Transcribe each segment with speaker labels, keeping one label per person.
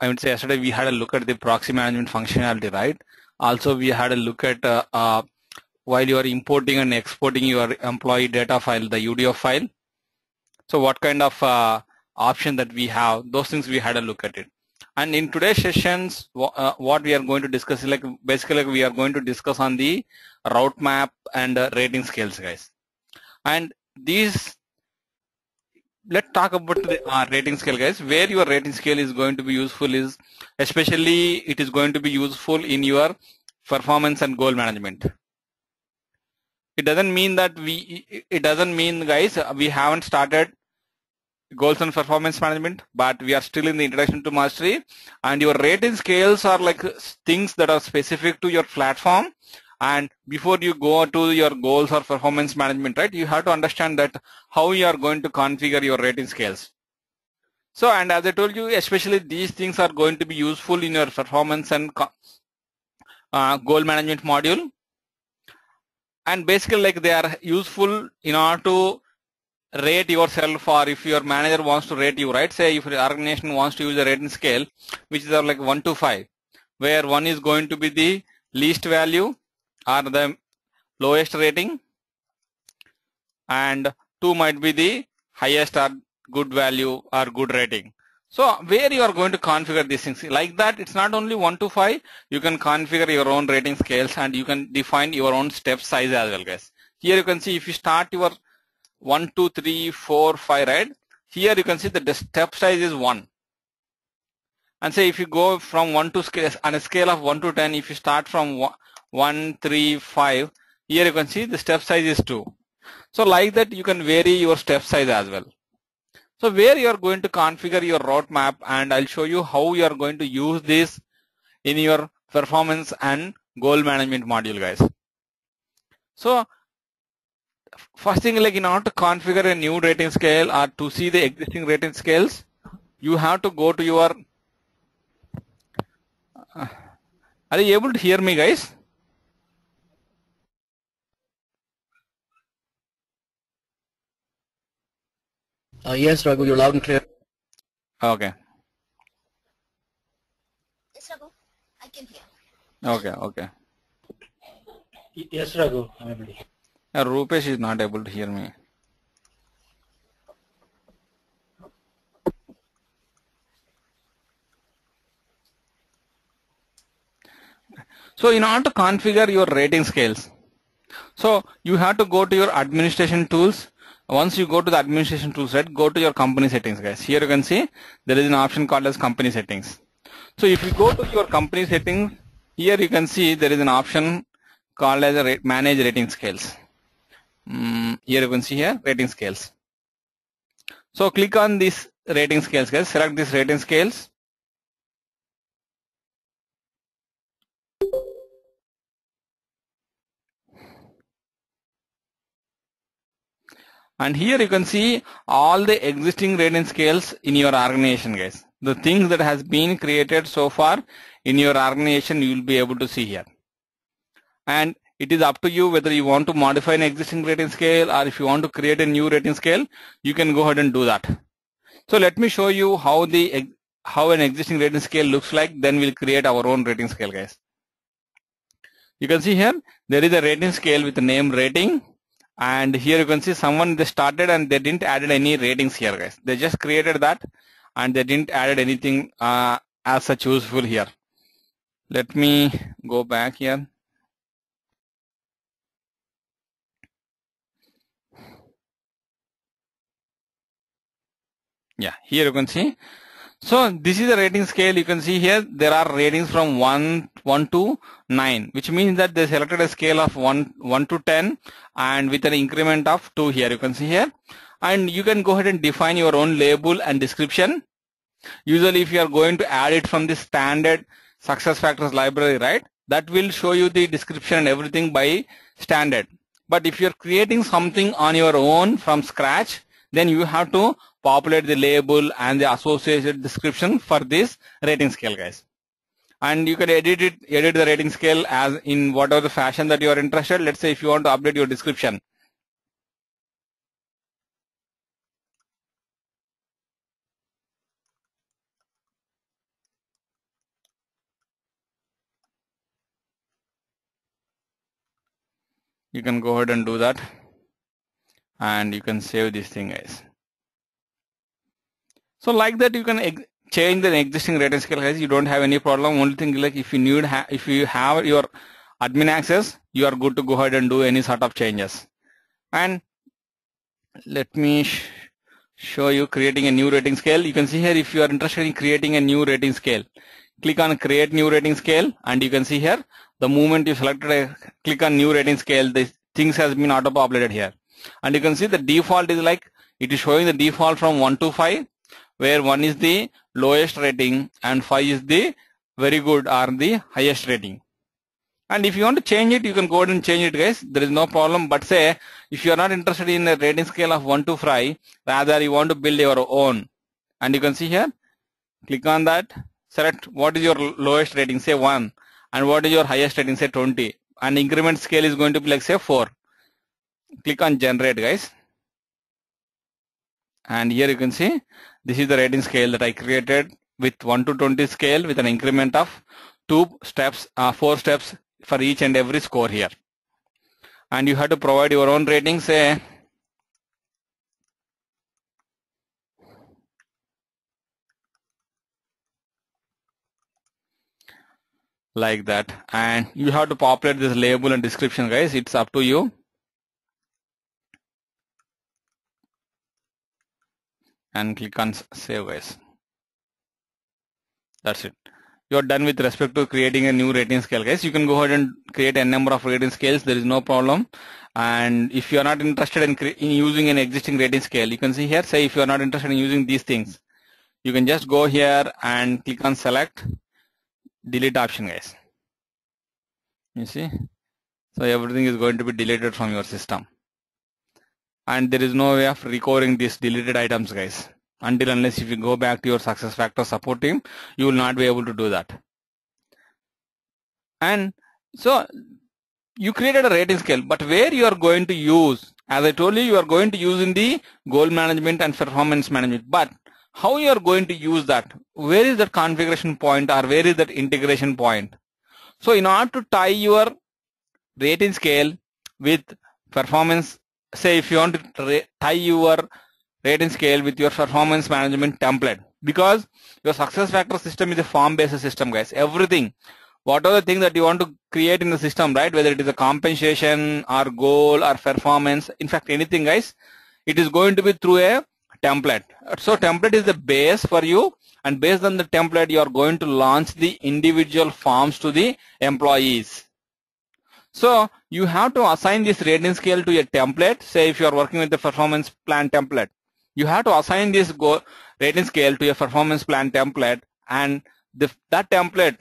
Speaker 1: I would say yesterday we had a look at the proxy management functionality, right? Also, we had a look at while you are importing and exporting your employee data file, the UDF file. So what kind of option that we have, those things we had a look at it. And in today's sessions, what we are going to discuss is basically we are going to discuss on the route map and rating scales, guys. And these, let's talk about the rating scale, guys. Where your rating scale is going to be useful is, especially it is going to be useful in your performance and goal management. It doesn't mean that guys, we haven't started goals and performance management, but we are still in the introduction to mastery, and your rating scales are like things that are specific to your platform. And before you go to your goals or performance management, right, you have to understand that how you are going to configure your rating scales. So, and as I told you, especially these things are going to be useful in your performance and goal management module. And basically, like, they are useful in order to rate yourself, or if your manager wants to rate you, right? Say if your organization wants to use a rating scale, which is like 1 to 5, where 1 is going to be the least value or the lowest rating, and 2 might be the highest or good value or good rating. So where you are going to configure these things like that, it's not only 1 to 5, you can configure your own rating scales, and you can define your own step size as well, guys. Here you can see if you start your 1, 2, 3, 4, 5, right? Here you can see that the step size is 1. And say if you go from 1 to scale, on a scale of 1 to 10, if you start from 1, 3, 5, here you can see the step size is 2. So like that, you can vary your step size as well. So where you are going to configure your roadmap, and I'll show you how you are going to use this in your performance and goal management module, guys. So first thing, like, in order to configure a new rating scale or to see the existing rating scales, you have to go to your are you able to hear me, guys?
Speaker 2: Yes, Raghu, you're loud and clear.
Speaker 1: Okay.
Speaker 3: Yes, Raghu, I can hear.
Speaker 1: Okay.
Speaker 2: Yes, Raghu, I'm able to hear.
Speaker 1: Rupesh is not able to hear me. So in order to configure your rating scales, so you have to go to your administration tools. Once you go to the administration tools, right, go to your company settings, guys. Here you can see there is an option called as company settings. So if you go to your company settings, here you can see there is an option called as a manage rating scales. Here you can see here rating scales. So click on this rating scales, guys. Select this rating scales. And here you can see all the existing rating scales in your organization, guys. The things that has been created so far in your organization, you will be able to see here. And it is up to you whether you want to modify an existing rating scale, or if you want to create a new rating scale, you can go ahead and do that. So let me show you how an existing rating scale looks like. Then we'll create our own rating scale, guys. You can see here there is a rating scale with the name rating. And here you can see someone, they started and they didn't added any ratings here, guys. They just created that and they didn't added anything as such useful here. Let me go back here. Yeah, here you can see. So this is a rating scale. You can see here there are ratings from 1 to 9, which means that they selected a scale of 1 to 10 and with an increment of 2 here. You can see here, and you can go ahead and define your own label and description. Usually if you are going to add it from the standard SuccessFactors library, right, that will show you the description and everything by standard. But if you're creating something on your own from scratch, then you have to populate the label and the associated description for this rating scale, guys. And you can edit the rating scale as in whatever the fashion that you are interested. Let's say if you want to update your description. You can go ahead and do that, and you can save this thing, guys. So like that, you can change the existing rating scale, guys. You don't have any problem. Only thing, like if you have your admin access, you are good to go ahead and do any sort of changes. And let me show you creating a new rating scale. You can see here, if you are interested in creating a new rating scale, click on create new rating scale, and you can see here the moment you selected click on new rating scale, the things has been auto populated here, and you can see the default is like it is showing the default from 1 to 5, where 1 is the lowest rating and 5 is the very good or the highest rating. And if you want to change it, you can go ahead and change it, guys. There is no problem. But say if you are not interested in a rating scale of 1 to 5, rather you want to build your own, and you can see here, click on that, select what is your lowest rating, say 1, and what is your highest rating, say 20, and increment scale is going to be like say 4. Click on generate, guys, and here you can see this is the rating scale that I created with 1 to 20 scale with an increment of 4 steps for each and every score here. And you have to provide your own rating, say like that, and you have to populate this label and description, guys. It's up to you. And click on save, guys. That's it. You're done with respect to creating a new rating scale, guys. You can go ahead and create a number of rating scales. There is no problem. And if you are not interested in using an existing rating scale, you can see here, say if you are not interested in using these things, you can just go here and click on select delete option, guys. You see, so everything is going to be deleted from your system, and there is no way of recovering these deleted items, guys, unless if you go back to your SuccessFactors support team, you will not be able to do that. And so you created a rating scale, but where you are going to use, as I told you, you are going to use in the goal management and performance management, but how you are going to use that? Where is that configuration point, or where is that integration point? So in order to tie your rating scale with performance, say if you want to tie your rating scale with your performance management template, because your SuccessFactors system is a form-based system, guys. Everything, whatever the thing that you want to create in the system, right, whether it is a compensation or goal or performance, in fact anything, guys, it is going to be through a template. So template is the base for you, and based on the template you are going to launch the individual forms to the employees. So you have to assign this rating scale to a template. Say if you are working with the performance plan template, you have to assign this rating scale to a performance plan template, and that template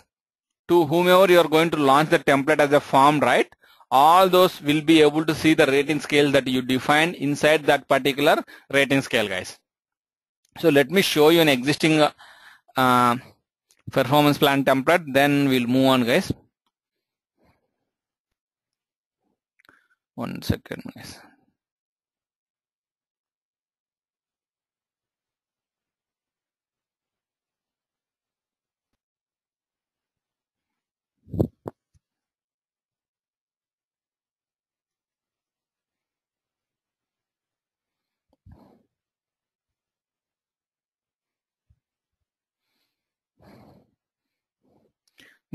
Speaker 1: to whomever you are going to launch the template as a form, right? All those will be able to see the rating scale that you define inside that particular rating scale, guys. So let me show you an existing performance plan template, then we'll move on, guys. 1 second, guys.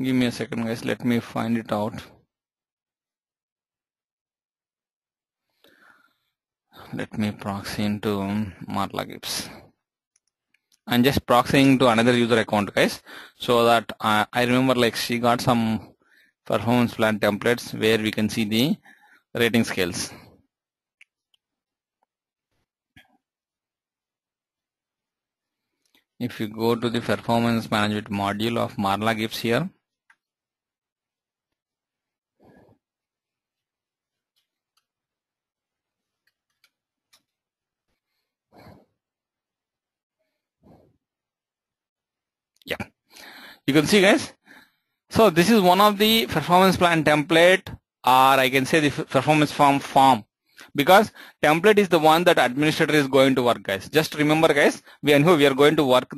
Speaker 1: Give me a second, guys. Let me find it out. Let me proxy into Marla Gibbs. I'm just proxying to another user account, guys, so that I remember, like, she got some performance plan templates where we can see the rating scales. If you go to the performance management module of Marla Gibbs here, yeah, you can see, guys. So this is one of the performance plan template, or I can say the performance form, because template is the one that administrator is going to work, guys. Just remember, guys, we are going to work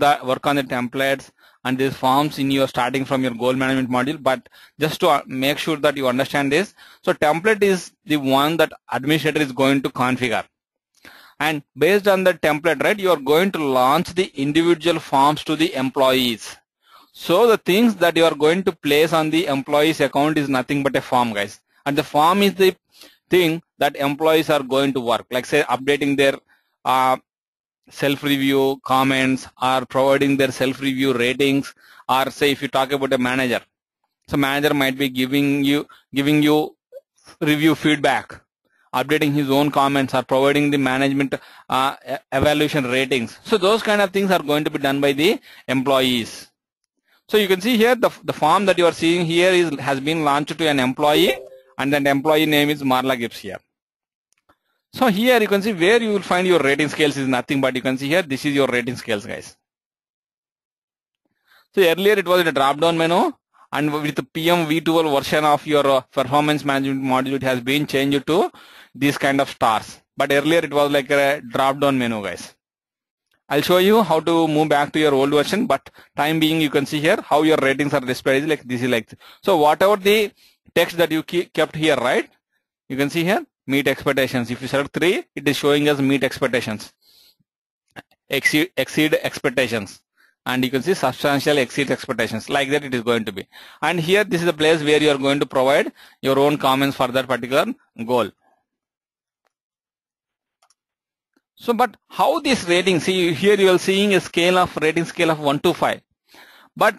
Speaker 1: on the templates, and these forms in your starting from your goal management module. But just to make sure that you understand this, so template is the one that administrator is going to configure, and based on the template, right, you are going to launch the individual forms to the employees. So the things that you are going to place on the employee's account is nothing but a form, guys, and the form is the thing that employees are going to work, like say updating their self-review comments, or providing their self-review ratings, or say if you talk about a manager, so manager might be giving you review feedback, updating his own comments, or providing the management evaluation ratings. So those kind of things are going to be done by the employees. So you can see here the form that you are seeing here has been launched to an employee, and that employee name is Marla Gibbs here. So here you can see where you will find your rating scales is nothing but you can see here this is your rating scales, guys. So earlier it was a drop down menu, and with the PM V12 version of your performance management module, it has been changed to these kind of stars. But earlier it was like a drop down menu, guys. I'll show you how to move back to your old version, but time being you can see here how your ratings are displayed. Like this is like this. So whatever the text that you kept here, right, you can see here meet expectations. If you select 3, it is showing us meet expectations, exceed expectations, and you can see substantial exceed expectations. Like that it is going to be. And here this is the place where you are going to provide your own comments for that particular goal. So but how this rating, see here you are seeing a scale of rating scale of 1 to 5, but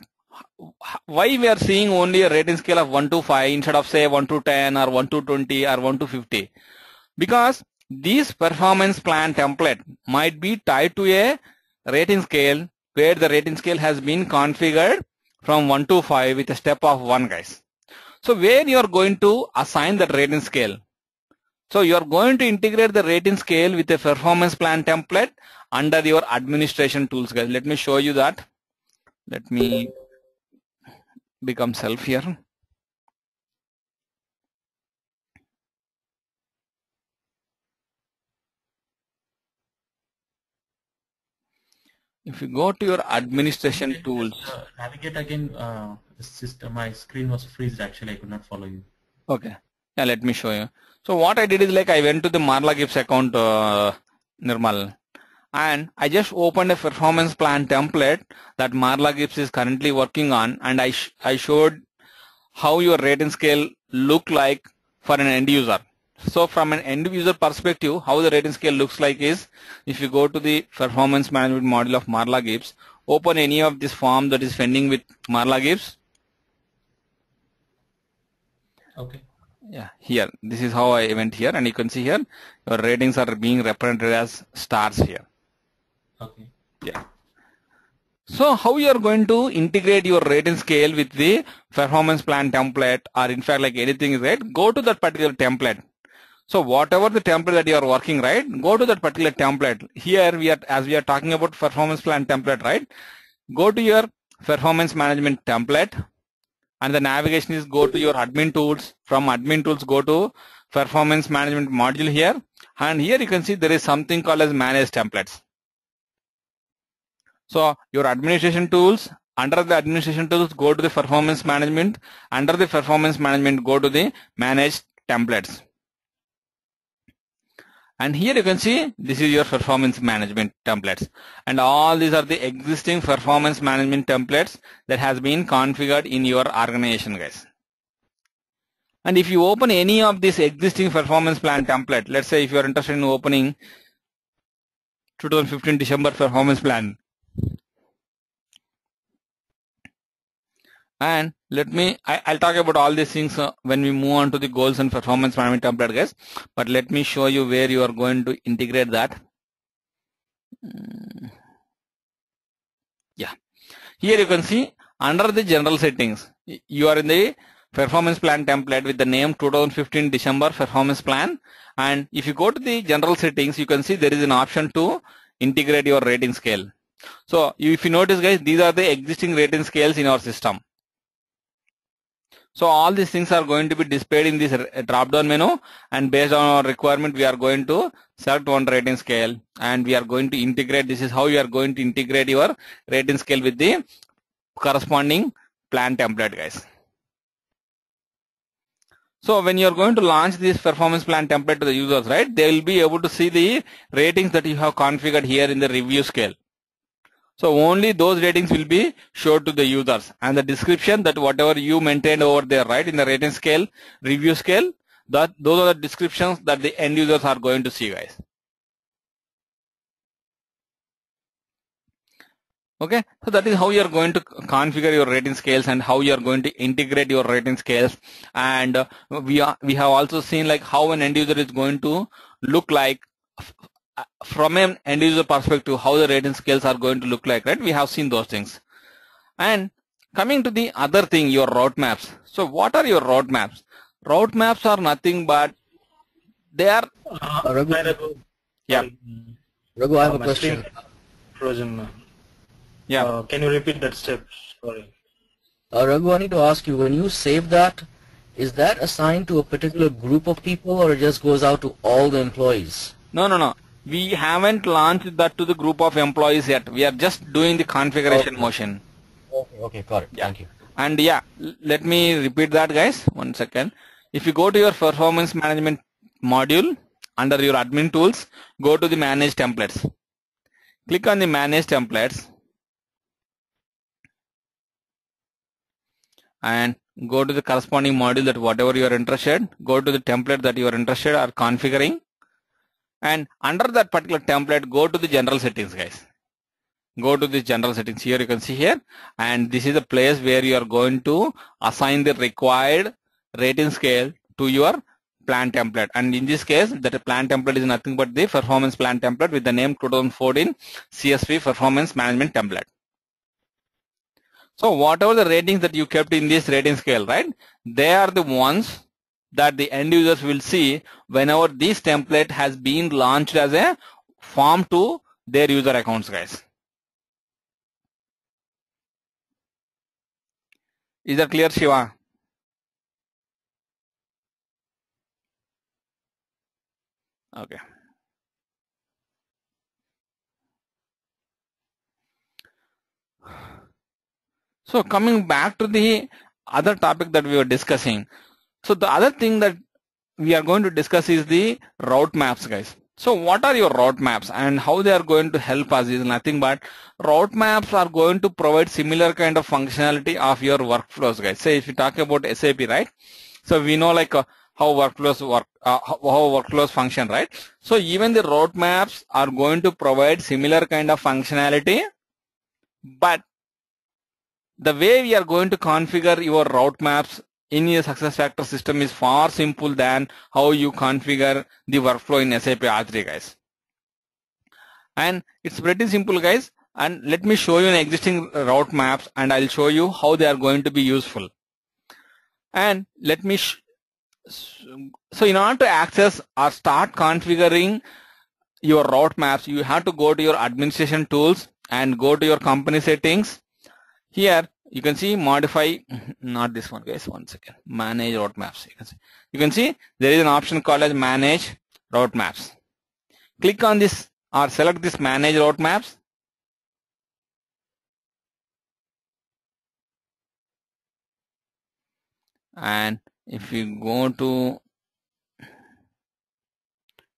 Speaker 1: why we are seeing only a rating scale of 1 to 5 instead of say 1 to 10 or 1 to 20 or 1 to 50? Because this performance plan template might be tied to a rating scale where the rating scale has been configured from 1 to 5 with a step of 1, guys. So where you are going to assign that rating scale? So you are going to integrate the rating scale with a performance plan template under your administration tools, guys. Let me show you that. Let me become self here. If you go to your administration tools,
Speaker 4: navigate again. The system, my screen was freezed. Actually, I could not follow you.
Speaker 1: Okay, yeah, let me show you. So what I did is like I went to the Marla Gibbs account, Nirmal, and I just opened a performance plan template that Marla Gibbs is currently working on, and I showed how your rating scale look like for an end user. So from an end user perspective, how the rating scale looks like is, if you go to the performance management module of Marla Gibbs, open any of this form that is pending with Marla Gibbs.
Speaker 4: Okay.
Speaker 1: Yeah, here, this is how I went here, and you can see here your ratings are being represented as stars here.
Speaker 4: Okay.
Speaker 1: Yeah. So how you are going to integrate your rating scale with the performance plan template, or in fact like anything is right, go to that particular template. So whatever the template that you are working, right, go to that particular template. Here we are, as we are talking about performance plan template, right, go to your performance management template, and the navigation is go to your admin tools. From admin tools, go to performance management module here, and here you can see there is something called as manage templates. So your administration tools, under the administration tools, go to the performance management. Under the performance management, go to the manage templates. And here you can see this is your performance management templates, and all these are the existing performance management templates that has been configured in your organization, guys. And if you open any of this existing performance plan template, let's say if you are interested in opening 2015 December performance plan, and I'll talk about all these things when we move on to the goals and performance management template, guys. But let me show you where you are going to integrate that. Yeah, here you can see under the general settings, you are in the performance plan template with the name 2015 December performance plan. And if you go to the general settings, you can see there is an option to integrate your rating scale. So if you notice, guys, these are the existing rating scales in our system. So all these things are going to be displayed in this drop down menu, and based on our requirement, we are going to select one rating scale, and we are going to integrate. This is how you are going to integrate your rating scale with the corresponding plan template, guys. So when you're going to launch this performance plan template to the users, right, they will be able to see the ratings that you have configured here in the review scale. So only those ratings will be showed to the users, and the description that whatever you maintained over there, right, in the rating scale, review scale, that those are the descriptions that the end users are going to see, guys. Okay, so that is how you are going to configure your rating scales and how you are going to integrate your rating scales. And we have also seen like how an end user is going to look like from an end user perspective, how the rating scales are going to look like, right? We have seen those things. And coming to the other thing, your roadmaps. So what are your roadmaps? Roadmaps are nothing but they are
Speaker 2: Raghu,
Speaker 1: yeah.
Speaker 2: Raghu, I have a
Speaker 5: my
Speaker 2: question.
Speaker 5: screen frozen.
Speaker 1: Yeah.
Speaker 5: Can you repeat that step? Sorry.
Speaker 2: Raghu, I need to ask you, when you save that, is that assigned to a particular group of people or it just goes out to all the employees?
Speaker 1: No. We haven't launched that to the group of employees yet. We are just doing the configuration motion.
Speaker 2: Okay, got it.
Speaker 1: Yeah.
Speaker 2: Thank you.
Speaker 1: And yeah, let me repeat that, guys. 1 second. If you go to your performance management module under your admin tools, go to the manage templates. Click on the manage templates and go to the corresponding module that whatever you are interested, go to the template that you are interested or configuring, and under that particular template, go to the general settings, guys. Go to the general settings. Here you can see here, and this is the place where you are going to assign the required rating scale to your plan template. And in this case, that plan template is nothing but the performance plan template with the name 2014 CSV performance management template. So whatever the ratings that you kept in this rating scale, right, they are the ones that the end users will see whenever this template has been launched as a form to their user accounts, guys. Is that clear, Shiva? Okay. So coming back to the other topic that we were discussing. So the other thing that we are going to discuss is the route maps, guys. So what are your route maps and how they are going to help us is nothing but route maps are going to provide similar kind of functionality of your workflows, guys. Say if you talk about SAP, right? So we know like how workflows work, how workflows function, right? So even the route maps are going to provide similar kind of functionality, but the way we are going to configure your route maps in your SuccessFactors system is far simple than how you configure the workflow in SAP R3, guys. And it's pretty simple, guys. And let me show you an existing route maps and I'll show you how they are going to be useful. And let me, so in order to access or start configuring your route maps, you have to go to your administration tools and go to your company settings. Here you can see modify, not this one, guys, 1 second, manage route maps. You can see there is an option called as manage route maps. Click on this or select this manage route maps. And if you go to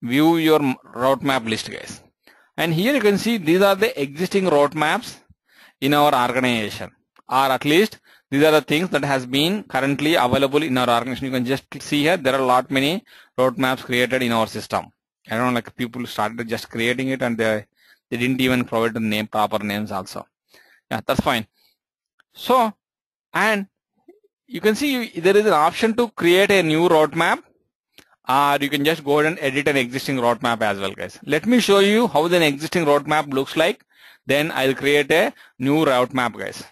Speaker 1: view your route map list, guys, and here you can see these are the existing route maps in our organization, or at least these are the things that has been currently available in our organization. You can just see here there are a lot many route maps created in our system. I don't know, like people started just creating it and they didn't even provide the name, proper names also. Yeah, that's fine. So, and you can see there is an option to create a new route map, or you can just go ahead and edit an existing route map as well, guys. Let me show you how the existing route map looks like. Then I'll create a new route map, guys.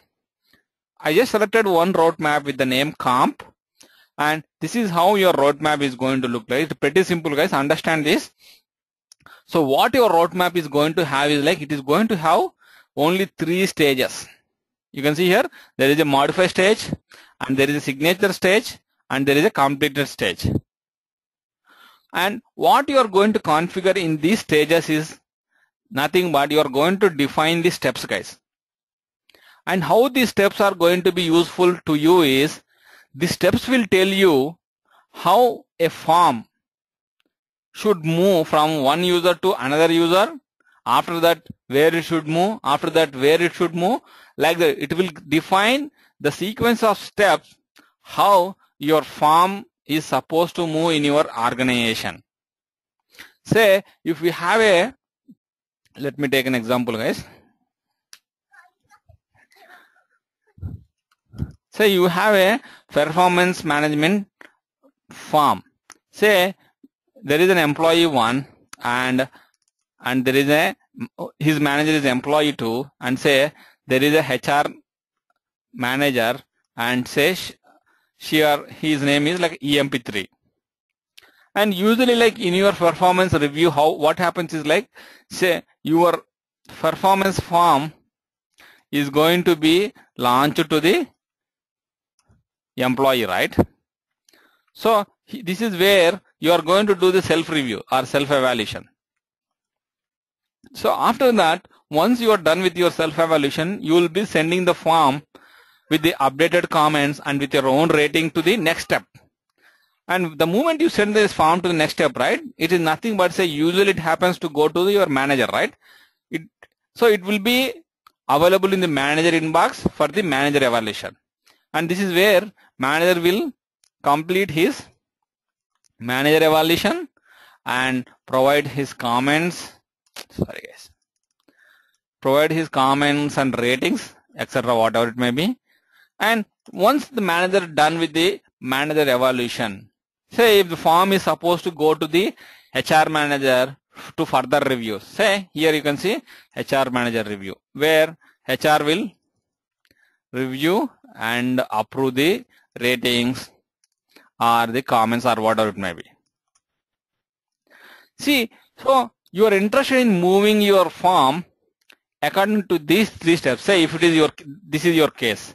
Speaker 1: I just selected one route map with the name comp, and this is how your route map is going to look like. It's pretty simple, guys. Understand this. So what your route map is going to have is like, it is going to have only 3 stages. You can see here there is a modify stage, and there is a signature stage, and there is a completed stage. And what you are going to configure in these stages is nothing but you are going to define the steps, guys. And how these steps are going to be useful to you is, the steps will tell you how a form should move from one user to another user, after that where it should move, after that where it should move, like that. It will define the sequence of steps how your form is supposed to move in your organization. Say if we have a, let me take an example, guys. Say you have a performance management form. Say there is an employee 1 and there is a, his manager is employee 2, and say there is a HR manager, and say she or his name is like EMP3. And usually, like in your performance review, what happens is, like, say your performance form is going to be launched to the employee, right? So this is where you are going to do the self-review or self-evaluation. So after that, once you are done with your self-evaluation, you will be sending the form with the updated comments and with your own rating to the next step. And the moment you send this form to the next step, right, it is nothing but, say, usually it happens to go to your manager, right? So it will be available in the manager inbox for the manager evaluation. And this is where manager will complete his manager evaluation and provide his comments. Sorry guys. Provide his comments and ratings, etc., whatever it may be. And once the manager done with the manager evaluation, say if the form is supposed to go to the HR manager to further review. Say here you can see HR manager review, where HR will review and approve the ratings or the comments or whatever it may be. See, so you are interested in moving your form according to these 3 steps. Say if it is this is your case.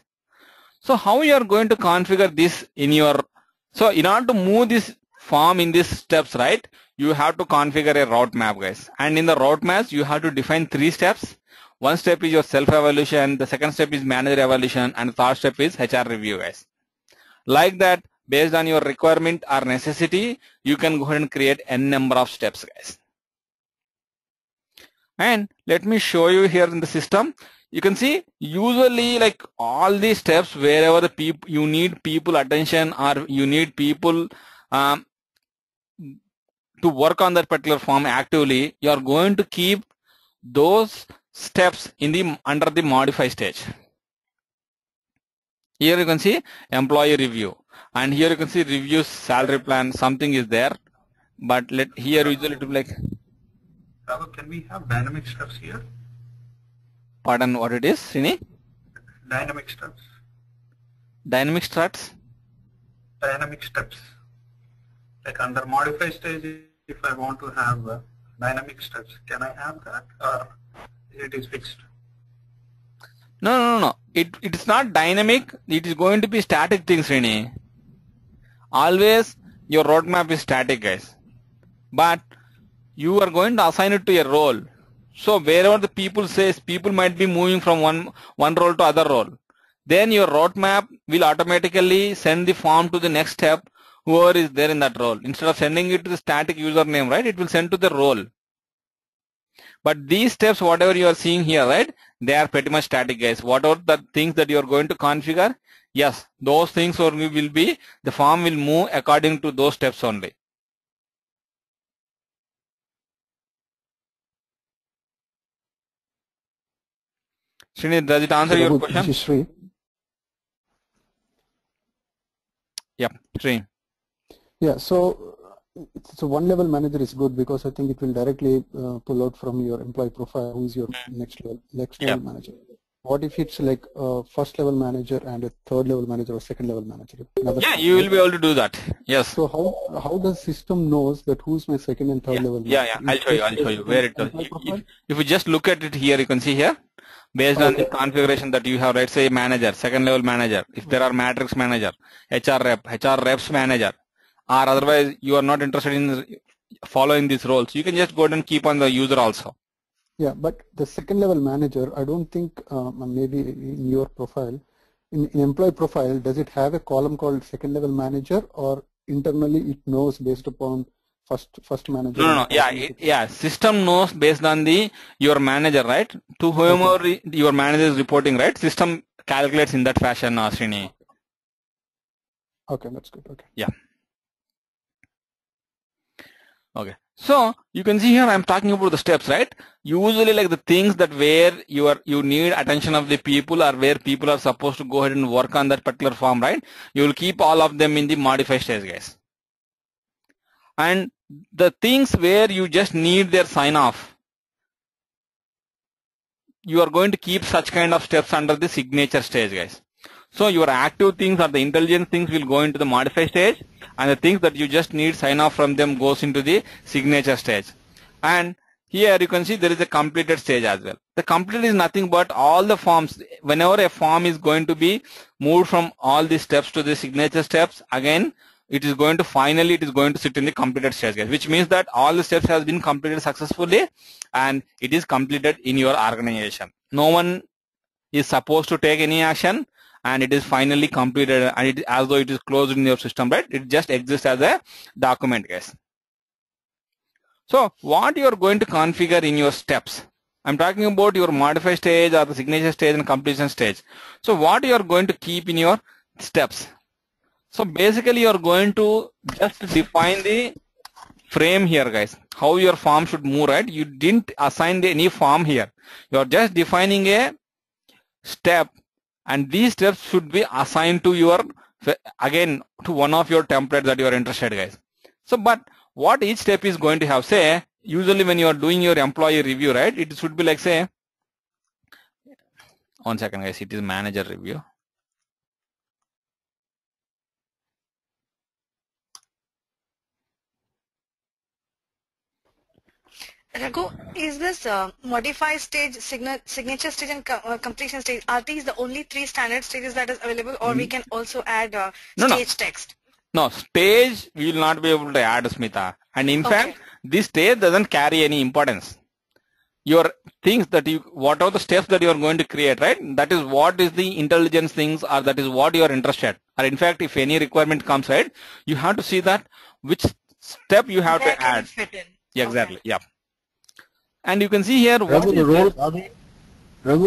Speaker 1: So how you are going to configure this in your, so in order to move this form in these steps, right, you have to configure a route map, guys. And in the route maps, you have to define 3 steps. One step is your self-evaluation, the second step is manager evaluation, and the third step is HR review, guys. Like that, based on your requirement or necessity, you can go ahead and create n number of steps, guys. And let me show you here in the system. You can see usually, like, all these steps, wherever the people you need people attention or you need people to work on that particular form actively, you are going to keep those steps in the under the modify stage. Here you can see employee review, and here you can see review salary plan. Something is there, but here usually to be like.
Speaker 5: Raghav, can we have dynamic steps here?
Speaker 1: Pardon, what it is, Srini?
Speaker 5: Dynamic steps.
Speaker 1: Dynamic struts?
Speaker 5: Dynamic steps. Like under modify stage, if I want to have dynamic steps, can I have that, or it is fixed?
Speaker 1: No. It is not dynamic. It is going to be static things, Srini. Always your roadmap is static, guys. But you are going to assign it to a role. So wherever the people says, people might be moving from one role to other role, then your roadmap will automatically send the form to the next step, whoever is there in that role. Instead of sending it to the static username, right, it will send to the role. But these steps, whatever you are seeing here, right, they are pretty much static, guys. Whatever the things that you are going to configure, yes, those things will be, the form will move according to those steps only. Srini, does it answer your question?
Speaker 6: This is Sri.
Speaker 1: Yeah, Sri.
Speaker 6: Yeah, so one level manager is good because I think it will directly pull out from your employee profile who is your next level manager. What if it's like a first level manager and a third level manager or second level manager?
Speaker 1: Yeah, you will be able to do that. Yes.
Speaker 6: So how does system knows that who's my second and third level manager?
Speaker 1: Yeah. I'll show you where it does. If you just look at it here, you can see here, based on the configuration that you have, right, say manager, second level manager, if there are matrix manager, HR reps manager, or otherwise you are not interested in following these roles, you can just go ahead and keep on the user also.
Speaker 6: Yeah, but the second level manager, I don't think maybe in your profile, in employee profile, does it have a column called second level manager, or internally it knows based upon first manager?
Speaker 1: No. Yeah. System knows based on your manager, right? To whomever your manager is reporting, right? System calculates in that fashion, Srini.
Speaker 6: Okay, that's good. Okay.
Speaker 1: Yeah. Okay. So you can see here I'm talking about the steps, right? Usually like the things that where you need attention of the people, or where people are supposed to go ahead and work on that particular form, right? You will keep all of them in the modify stage, guys. And the things where you just need their sign off, you are going to keep such kind of steps under the signature stage, guys. So your active things or the intelligent things will go into the modify stage, and the things that you just need sign off from them goes into the signature stage. And here you can see there is a completed stage as well. The completed is nothing but all the forms. Whenever a form is going to be moved from all these steps to the signature steps, again it is going to sit in the completed stage, guys, which means that all the steps has been completed successfully and it is completed in your organization. No one is supposed to take any action, and it is finally completed, and it, as though it is closed in your system, right? It just exists as a document, guys. So what you are going to configure in your steps, I'm talking about your modify stage or the signature stage and completion stage. So what you are going to keep in your steps? So basically you are going to just define the frame here, guys, how your form should move, right? You didn't assign any form here. You are just defining a step, and these steps should be assigned to your, again, to one of your templates that you are interested, guys. So but what each step is going to have, say, usually when you are doing your employee review, right, it should be like, say, 1 second, guys, it is manager review.
Speaker 7: Raghu, is this modify stage, signature stage, and completion stage, are these the only 3 standard stages that is available, or we can also add stage text?
Speaker 1: No, stage we will not be able to add, Smita. And in fact, this stage doesn't carry any importance. Your things that you, what are the steps that you are going to create, right? That is what is the intelligence things, or that is what you are interested. Or in fact, if any requirement comes, right, you have to see that which step you have to add.
Speaker 7: Fit in.
Speaker 1: Yeah, exactly. Yeah. And you can see here,
Speaker 2: Raghu,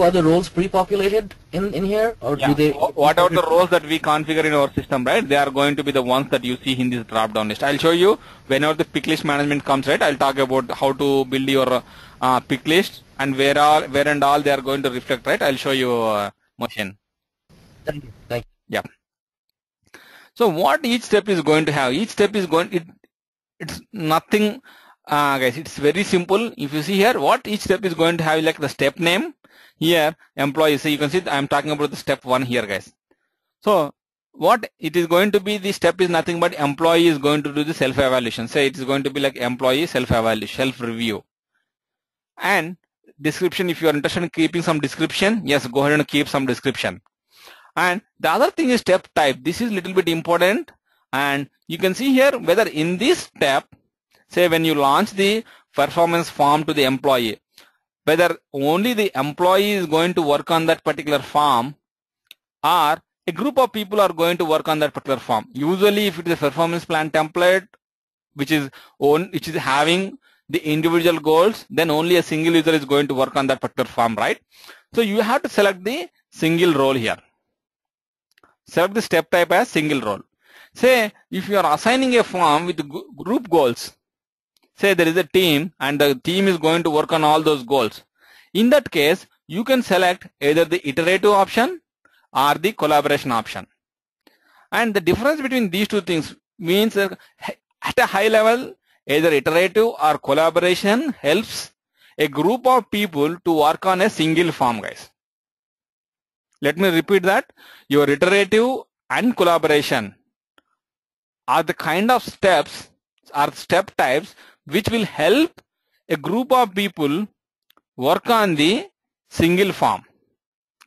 Speaker 2: are the roles pre-populated in here, or do they?
Speaker 1: Whatever the roles that we configure in our system, right, they are going to be the ones that you see in this drop-down list. I'll show you whenever the pick list management comes, right. I'll talk about how to build your pick list and where and all they are going to reflect, right. I'll show you motion.
Speaker 2: Thank you. Thank you.
Speaker 1: Yeah. So what each step is going to have? Each step is going. It's nothing. Guys, it's very simple. If you see here, what each step is going to have, like the step name here, employee. So you can see I'm talking about the step 1 here, guys. So what it is going to be, the step is nothing but employee is going to do the self-evaluation. Say it is going to be like employee self-evaluation, self-review. And description, if you are interested in keeping some description, yes, go ahead and keep some description. And the other thing is step type. This is little bit important, and you can see here whether in this step, say when you launch the performance form to the employee, whether only the employee is going to work on that particular form, or a group of people are going to work on that particular form. Usually if it is a performance plan template which is having the individual goals, then only a single user is going to work on that particular form, right? So you have to select the single role here. Select the step type as single role. Say if you are assigning a form with group goals, say there is a team and the team is going to work on all those goals. In that case, you can select either the iterative option or the collaboration option. And the difference between these two things means at a high level, either iterative or collaboration helps a group of people to work on a single form, guys. Let me repeat that. Your iterative and collaboration are the kind of steps or step types which will help a group of people work on the single form.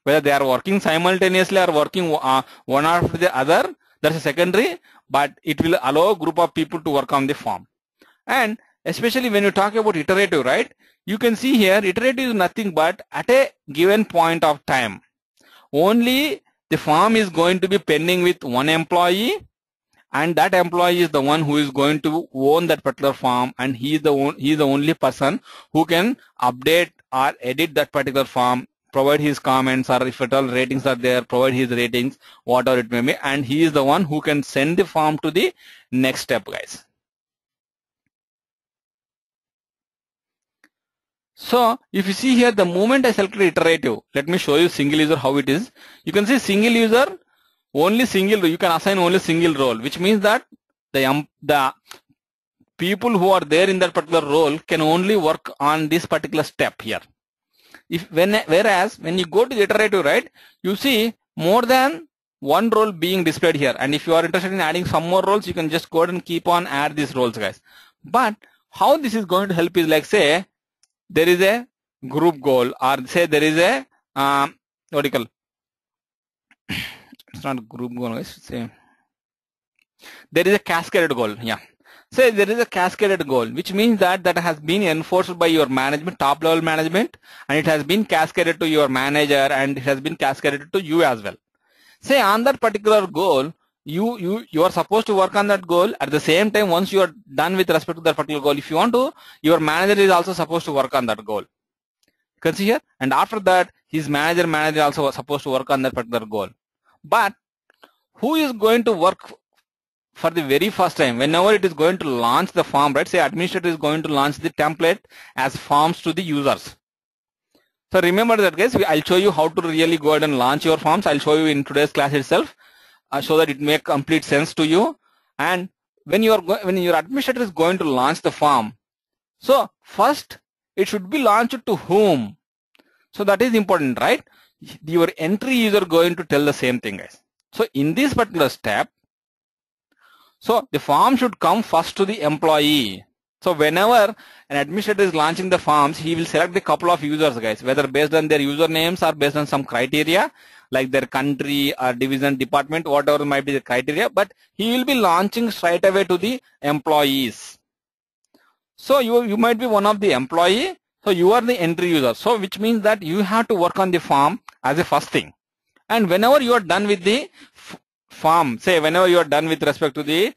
Speaker 1: Whether they are working simultaneously or working one after the other, that's a secondary, but it will allow a group of people to work on the form. And especially when you talk about iterative, right, you can see here iterative is nothing but at a given point of time. Only the form is going to be pending with one employee, and that employee is the one who is going to own that particular form, and he is the only person who can update or edit that particular form, provide his comments, or if at all ratings are there, provide his ratings, whatever it may be, and he is the one who can send the form to the next step, guys. So if you see here, the moment I selected iterative, let me show you single user how it is. You can see single user, only single, you can assign only single role, which means that the people who are there in that particular role can only work on this particular step here. Whereas when you go to the iterative, right, you see more than one role being displayed here, and if you are interested in adding some more roles, you can just go ahead and keep on add these roles, guys. But how this is going to help is, like, say there is a group goal, or say there is a what do you call, it's not a group goal, guys, say there is a cascaded goal. Yeah, say there is a cascaded goal, which means that has been enforced by your management, top level management, and it has been cascaded to your manager, and it has been cascaded to you as well. Say on that particular goal, you are supposed to work on that goal. At the same time, once you are done with respect to that particular goal, if you want to, your manager is also supposed to work on that goal. You can see here, and after that, his manager also was supposed to work on that particular goal. But who is going to work for the very first time whenever it is going to launch the form, right? Say administrator is going to launch the template as forms to the users. So remember that, guys, I'll show you how to really go ahead and launch your forms. I'll show you in today's class itself, so that it makes complete sense to you. And when your administrator is going to launch the form, so first it should be launched to whom? So that is important, right? Your entry user going to tell the same thing, guys. So in this particular step, so the form should come first to the employee. So whenever an administrator is launching the forms, he will select the couple of users, guys, whether based on their usernames or based on some criteria like their country or division, department, whatever might be the criteria, but he will be launching straight away to the employees. So you might be one of the employee, so you are the entry user. So which means that you have to work on the form as a first thing. And whenever you are done with the form, say whenever you are done with respect to the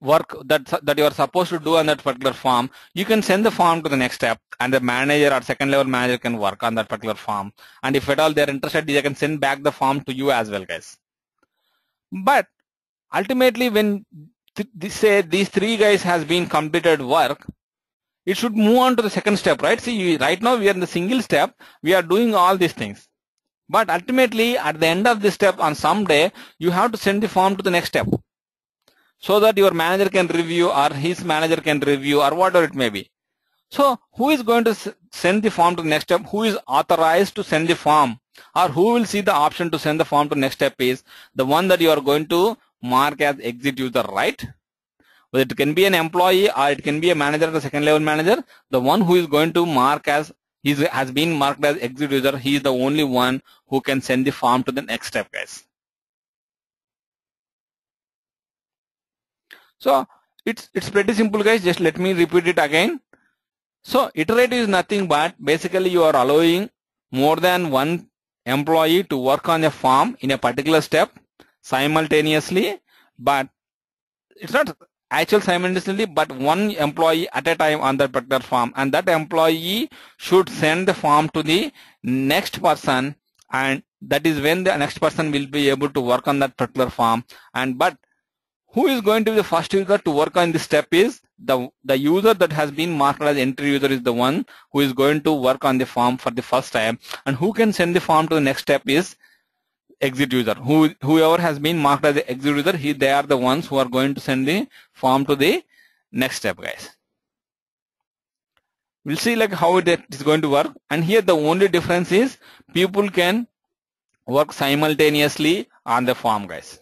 Speaker 1: work that you are supposed to do on that particular form, you can send the form to the next step, and the manager or second level manager can work on that particular form. And if at all they are interested, they can send back the form to you as well, guys. But ultimately, when say these three guys has been completed work, it should move on to the second step, right? See, right now we are in the single step, we are doing all these things. But ultimately, at the end of this step, on some day, you have to send the form to the next step, so that your manager can review, or his manager can review, or whatever it may be. So who is going to send the form to the next step? Who is authorized to send the form, or who will see the option to send the form to the next step is the one that you are going to mark as exit user, right? Well, it can be an employee, or it can be a manager, the second level manager. The one who is going to mark as has been marked as exit user, he is the only one who can send the form to the next step, guys. So it's pretty simple, guys. Just let me repeat it again. So iterative is nothing but basically you are allowing more than one employee to work on a form in a particular step simultaneously, but it's not actual simultaneously, but one employee at a time on that particular form, and that employee should send the form to the next person, and that is when the next person will be able to work on that particular form. And but who is going to be the first user to work on this step is the user that has been marked as entry user is the one who is going to work on the form for the first time, and who can send the form to the next step is exit user. Whoever has been marked as the exit user, they are the ones who are going to send the form to the next step, guys. We'll see like how it is going to work. And here the only difference is people can work simultaneously on the form, guys.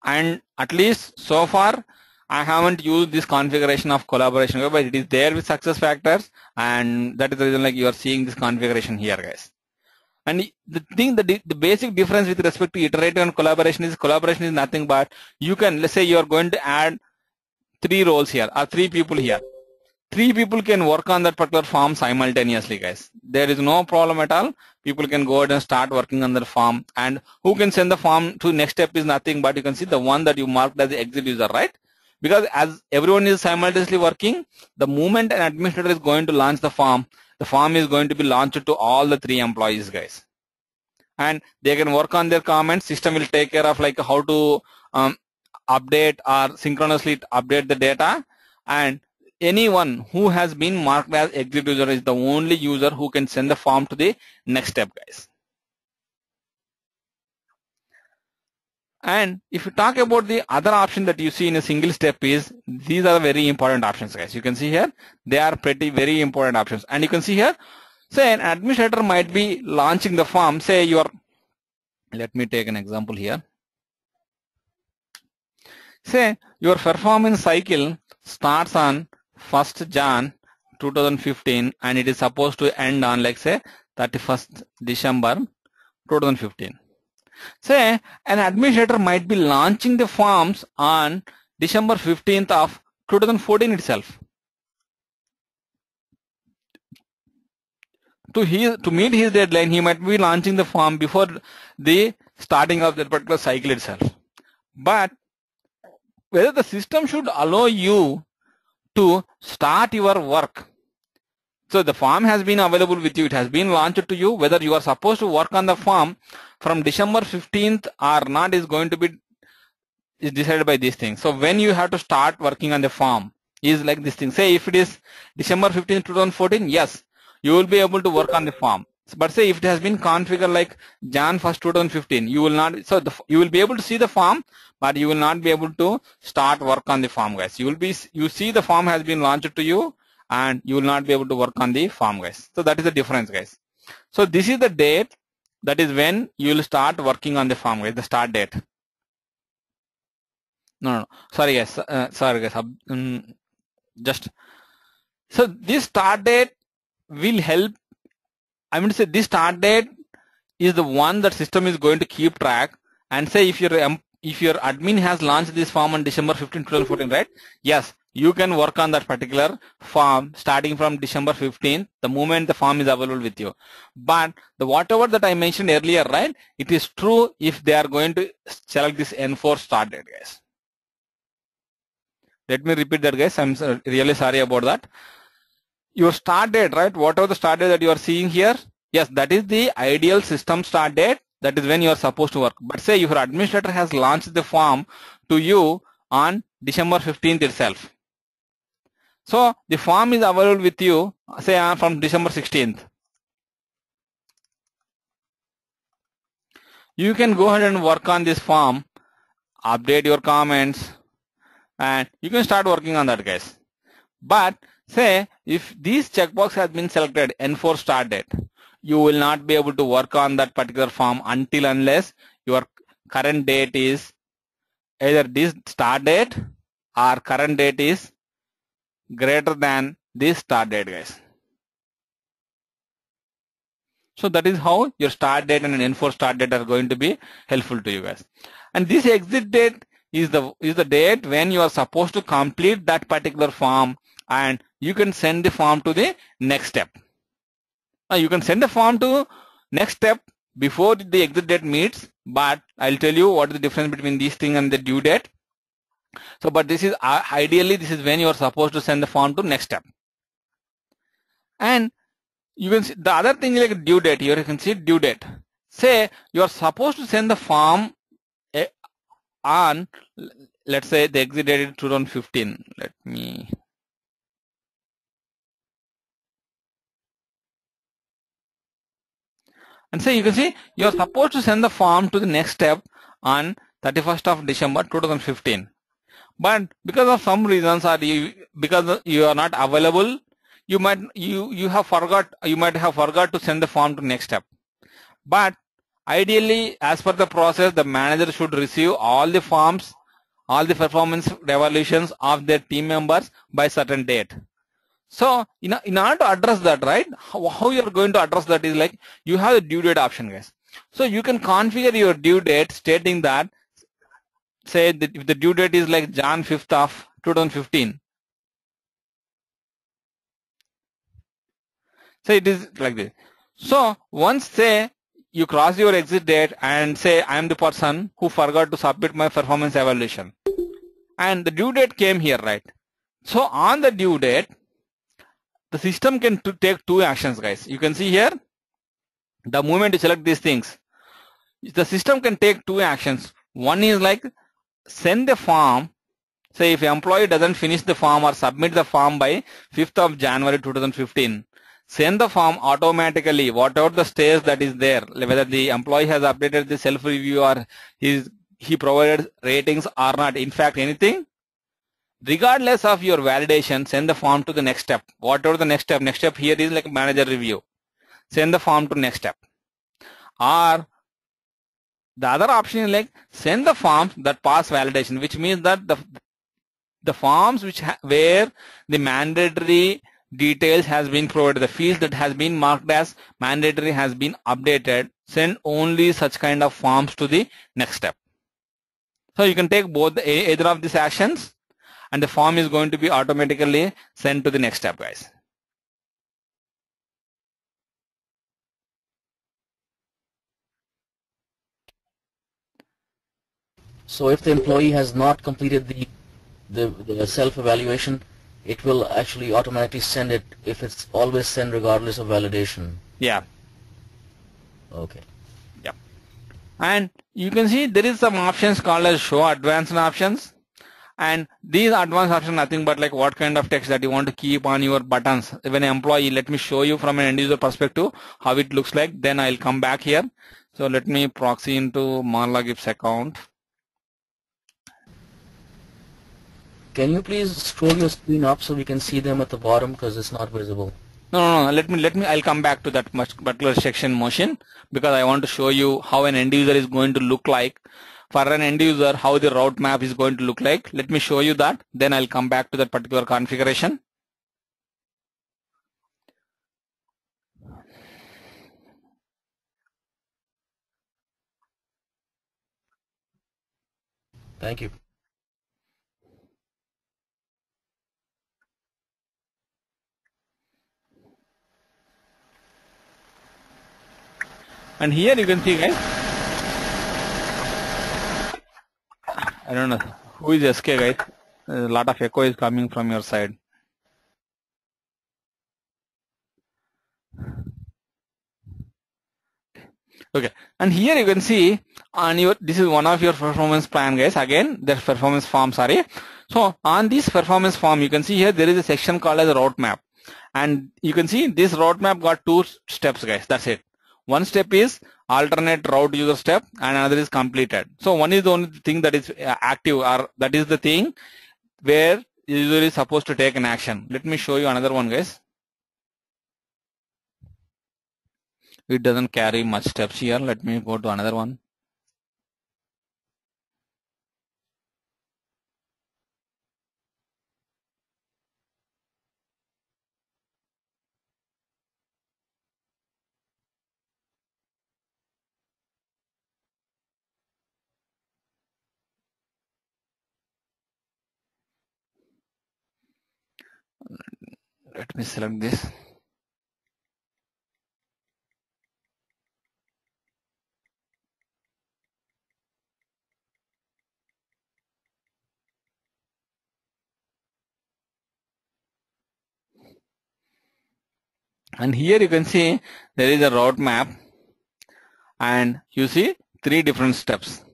Speaker 1: And at least so far, I haven't used this configuration of collaboration, but it is there with SuccessFactors, and that is the reason like you are seeing this configuration here, guys. And the thing, the basic difference with respect to iterative and collaboration is nothing but you can, let's say you are going to add 3 roles here or 3 people here. 3 people can work on that particular form simultaneously, guys. There is no problem at all. People can go ahead and start working on the form, and who can send the form to next step is nothing but you can see the one that you marked as the exit user, right? Because as everyone is simultaneously working, the moment an administrator is going to launch the form is going to be launched to all the 3 employees, guys. And they can work on their comments. System will take care of like how to update or synchronously update the data, and anyone who has been marked as exit user is the only user who can send the form to the next step, guys. And if you talk about the other option that you see in a single step is, these are very important options, guys. You can see here, they are very important options. And you can see here, say an administrator might be launching the form, say let me take an example here. Say your performance cycle starts on 1st Jan 2015 and it is supposed to end on like say 31st December 2015. Say an administrator might be launching the forms on December 15th of 2014 itself. To meet his deadline, he might be launching the form before the starting of that particular cycle itself. But whether the system should allow you to start your work. So the form has been available with you, it has been launched to you. Whether you are supposed to work on the form from December 15th or not is decided by these things. So when you have to start working on the form is like this thing. Say if it is December 15th, 2014, yes, you will be able to work on the form. But say if it has been configured like Jan 1st, 2015, you will not. So you will be able to see the form, but you will not be able to start work on the form, guys. You see the form has been launched to you, and you will not be able to work on the form, guys. So that is the difference, guys. So this is the date, that is when you will start working on the form, guys. The start date. No. Sorry, guys. Just so this start date will help. I mean to say this start date is the one that system is going to keep track, and say if your admin has launched this form on December 15, 2014, right? Yes, you can work on that particular form starting from December 15th, the moment the form is available with you. But whatever that I mentioned earlier, right? It is true if they are going to select this N4 start date, guys. Let me repeat that, guys. I'm really sorry about that. Your start date, right? Whatever the start date that you are seeing here, yes, that is the ideal system start date. That is when you are supposed to work. But say if your administrator has launched the form to you on December 15th itself. So the form is available with you, say from December 16th. You can go ahead and work on this form, update your comments, and you can start working on that, guys. But say if this checkbox has been selected, N4 start date, you will not be able to work on that particular form unless your current date is either this start date or current date is greater than this start date, guys. So that is how your start date and an N4 start date are going to be helpful to you, guys. And this exit date is the date when you are supposed to complete that particular form, and you can send the form to the next step. You can send the form to next step before the exit date meets, but I'll tell you what is the difference between this thing and the due date. So, but this is ideally this is when you are supposed to send the form to next step. And you can see the other thing is like due date. Here you can see due date. Say you are supposed to send the form on, let's say the exit date is 2015. Let me. And so you can see you are supposed to send the form to the next step on 31st of December 2015. But because of some reasons or because you are not available, you might have forgot to send the form to next step. But ideally, as per the process, the manager should receive all the forms, all the performance evaluations of their team members by certain date. So in order to address that, right, how you are going to address that is like you have a due date option, guys. So you can configure your due date stating that, say that if the due date is like Jan 5th of 2015, So it is like this. So once say you cross your exit date and say I am the person who forgot to submit my performance evaluation, and the due date came here, right? So on the due date, the system can take two actions, guys. You can see here, the moment you select these things, the system can take two actions. One is like send the form. Say if employee doesn't finish the form or submit the form by 5th of January 2015, send the form automatically, whatever the stage that is there, whether the employee has updated the self-review or he provided ratings or not, in fact anything, regardless of your validation, send the form to the next step. Whatever the next step here is like manager review. Send the form to next step. Or the other option is like send the forms that pass validation, which means that the forms where the mandatory details has been provided, the fields that has been marked as mandatory has been updated, send only such kind of forms to the next step. So you can take both either of these actions and the form is going to be automatically sent to the next step, guys.
Speaker 2: So if the employee has not completed the self-evaluation, it will actually automatically send it if it's always sent regardless of validation.
Speaker 1: Yeah.
Speaker 2: Okay.
Speaker 1: Yeah. And you can see there is some options called as show advanced options. And these advanced options nothing but like what kind of text that you want to keep on your buttons. When an employee, let me show you from an end user perspective how it looks like. Then I'll come back here. So let me proxy into Marla Gibbs account.
Speaker 2: Can you please scroll your screen up so we can see them at the bottom because it's not visible?
Speaker 1: No. Let me. I'll come back to that particular section motion because I want to show you how an end user is going to look like. For an end user, how the route map is going to look like. Let me show you that. Then I'll come back to that particular configuration.
Speaker 2: Thank you.
Speaker 1: And here you can see, guys, I don't know who is SK, guys. A lot of echo is coming from your side. Okay, and here you can see on your, this is one of your performance plan, guys. Again, there's performance form, sorry. So on this performance form, you can see here there is a section called as a route map, and you can see this route map got two steps, guys. That's it. One step is alternate route user step and another is completed. So one is the only thing that is active, or that is the thing where user is supposed to take an action. Let me show you another one, guys. It doesn't carry much steps here. Let me go to another one. Let me select this. And here you can see there is a route map, and you see three different steps.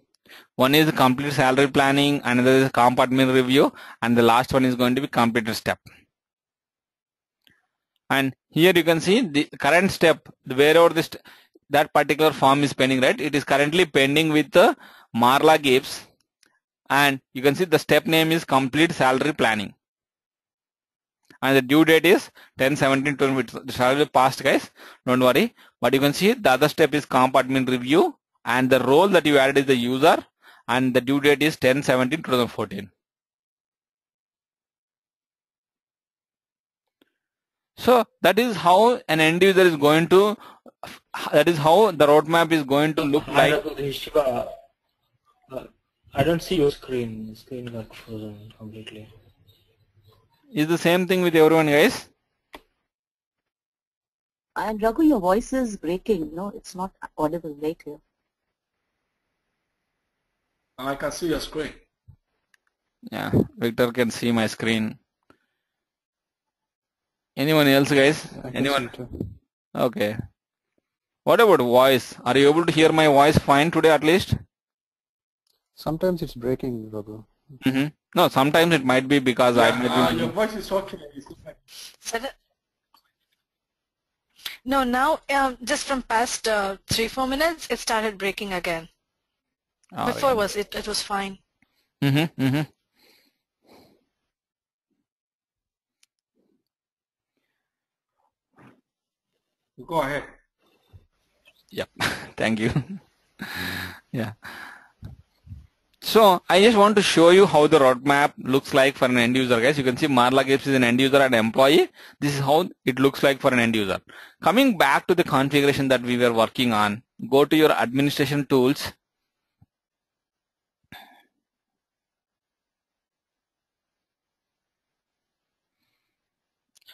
Speaker 1: One is complete salary planning, another is compartment review, and the last one is going to be completed step. And here you can see the current step, wherever this that particular form is pending, right? It is currently pending with Marla Gibbs, and you can see the step name is complete salary planning, and the due date is 10/17/20. It shall be passed, guys. Don't worry. But you can see the other step is compartment review, and the role that you added is the user, and the due date is 10/17/2014. So that is how an end user is going to, that is how the roadmap is going to look like.
Speaker 8: I don't see your screen. The screen got frozen completely.
Speaker 1: Is the same thing with everyone, guys?
Speaker 9: And Raghu, your voice is breaking. No, it's not audible very clear.
Speaker 8: I can see your screen.
Speaker 1: Yeah, Victor can see my screen. Anyone else, guys? Anyone? Okay. What about voice? Are you able to hear my voice fine today at least?
Speaker 6: Sometimes it's breaking, Raghu.
Speaker 1: No, sometimes it might be because I might be.
Speaker 8: Your voice is okay.
Speaker 7: No, now just from past 3-4 minutes, it started breaking again.
Speaker 1: Oh,
Speaker 7: Before
Speaker 1: yeah.
Speaker 7: it was fine.
Speaker 8: Go ahead.
Speaker 1: Yep. Thank you. Yeah. So I just want to show you how the roadmap looks like for an end user, guys. You can see Marla Gibbs is an end user and employee. This is how it looks like for an end user. Coming back to the configuration that we were working on, go to your administration tools.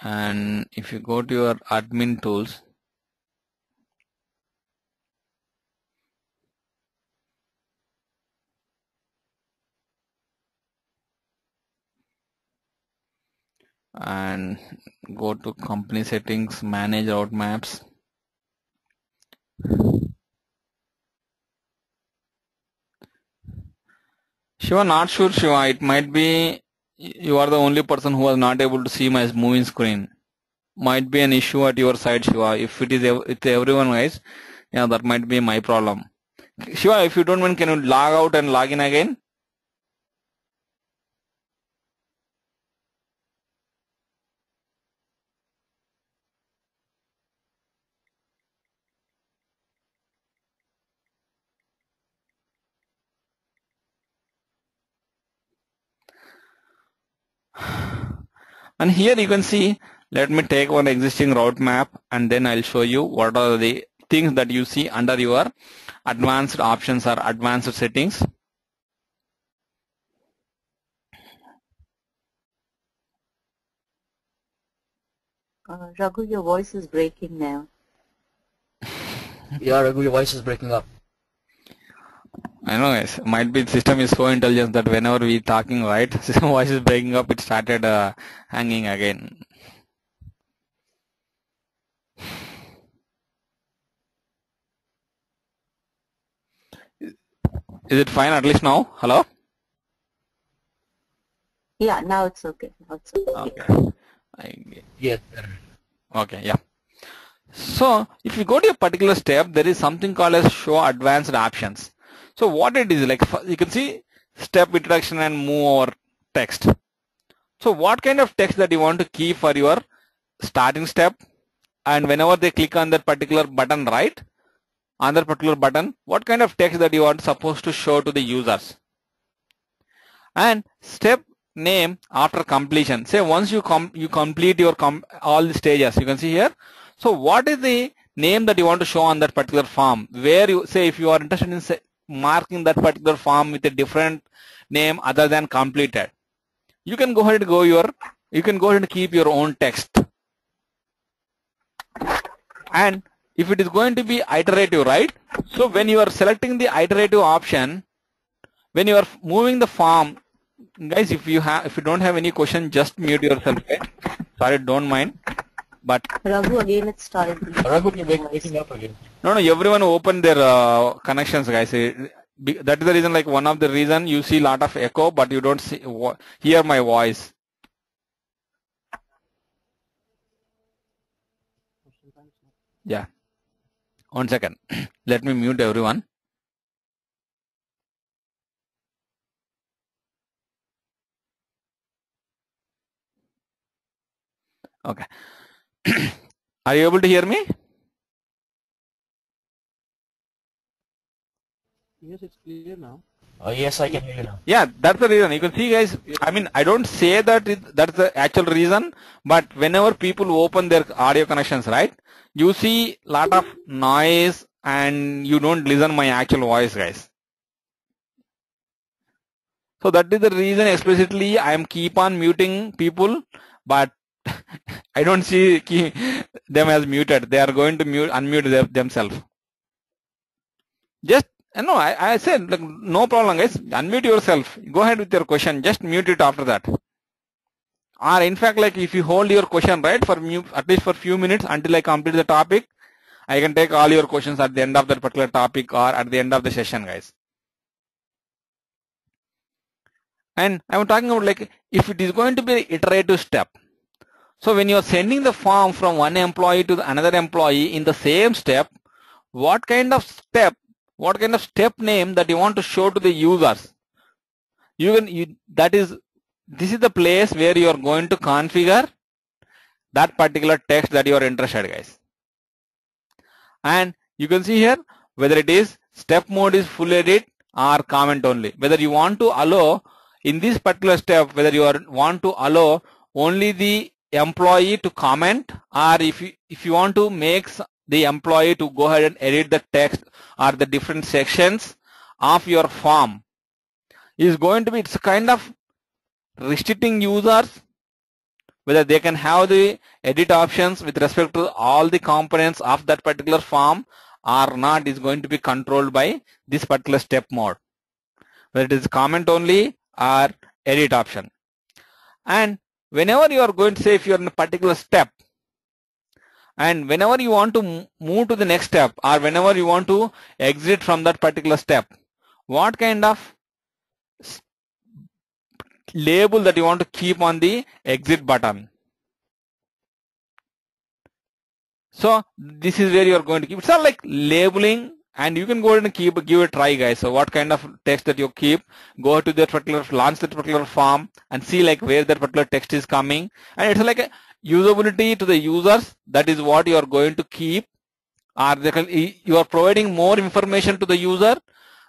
Speaker 1: And if you go to your admin tools, and go to company settings, manage roadmaps. Shiva, not sure, Shiva. It might be you are the only person who was not able to see my moving screen. Might be an issue at your side, Shiva. If it is with everyone, guys, yeah, that might be my problem. Shiva, if you don't mind, can you log out and log in again? And here you can see, let me take one existing route map and then I'll show you what are the things that you see under your advanced options or advanced settings.
Speaker 9: Raghu, your voice is breaking now.
Speaker 2: Yeah, Raghu, your voice is breaking up.
Speaker 1: I know, guys. Might be the system is so intelligent that whenever we talking right, voice is breaking up, it started hanging again. Is it fine at least now? Hello?
Speaker 9: Yeah, now it's okay. Now it's okay.
Speaker 1: Okay.
Speaker 2: Yeah.
Speaker 1: Okay, yeah. So if you go to a particular step, there is something called as show advanced options. So what it is, like you can see step introduction and move over text. So what kind of text that you want to keep for your starting step, and whenever they click on that particular button, right, on that particular button, what kind of text that you are supposed to show to the users. And step name after completion. Say once you complete your all the stages, you can see here. So what is the name that you want to show on that particular form? Where you say if you are interested in marking that particular form with a different name other than completed, you can go ahead and you can go ahead and keep your own text. And if it is going to be iterative, right? So when you are selecting the iterative option, when you are moving the form, guys, if you don't have any question, just mute yourself. Okay? Sorry, don't mind. But
Speaker 9: Raghu, again it started.
Speaker 2: Raghu, you're waking up again.
Speaker 1: No, everyone open their connections, guys. That is the reason, like one of the reason you see a lot of echo, but you don't hear my voice. Yeah. 1 second. Let me mute everyone. Okay. Are you able to hear me?
Speaker 6: Yes, it's clear now.
Speaker 2: Yes, I can hear you now.
Speaker 1: Yeah, that's the reason. You can see, guys, I mean, I don't say that that's the actual reason, but whenever people open their audio connections, right, you see a lot of noise and you don't listen my actual voice, guys. So that is the reason explicitly I am keep on muting people, but I don't see them as muted. They are going to unmute themselves. Just no, I said like, no problem, guys. Unmute yourself. Go ahead with your question. Just mute it after that. Or in fact, like if you hold your question right for at least for few minutes until I complete the topic, I can take all your questions at the end of that particular topic or at the end of the session, guys. And I'm talking about like if it is going to be an iterative step. So when you are sending the form from one employee to another employee in the same step, what kind of step name that you want to show to the users? This is the place where you are going to configure that particular text that you are interested, guys. And you can see here whether it is step mode is full edit or comment only. Whether you want to allow in this particular step, whether you want to allow only the employee to comment, or if you want to make the employee to go ahead and edit the text or the different sections of your form, is going to be, it's kind of restricting users whether they can have the edit options with respect to all the components of that particular form or not is going to be controlled by this particular step mode, whether it is comment only or edit option. And whenever you are going to say if you are in a particular step, and whenever you want to move to the next step or whenever you want to exit from that particular step, what kind of label that you want to keep on the exit button. So this is where you are going to keep. It's not like labeling, and you can go ahead and give it a try, guys. So what kind of text that you keep, go to that particular, launch that particular form and see like where that particular text is coming. And it's like a usability to the users. That is what you are going to keep, or you are providing more information to the user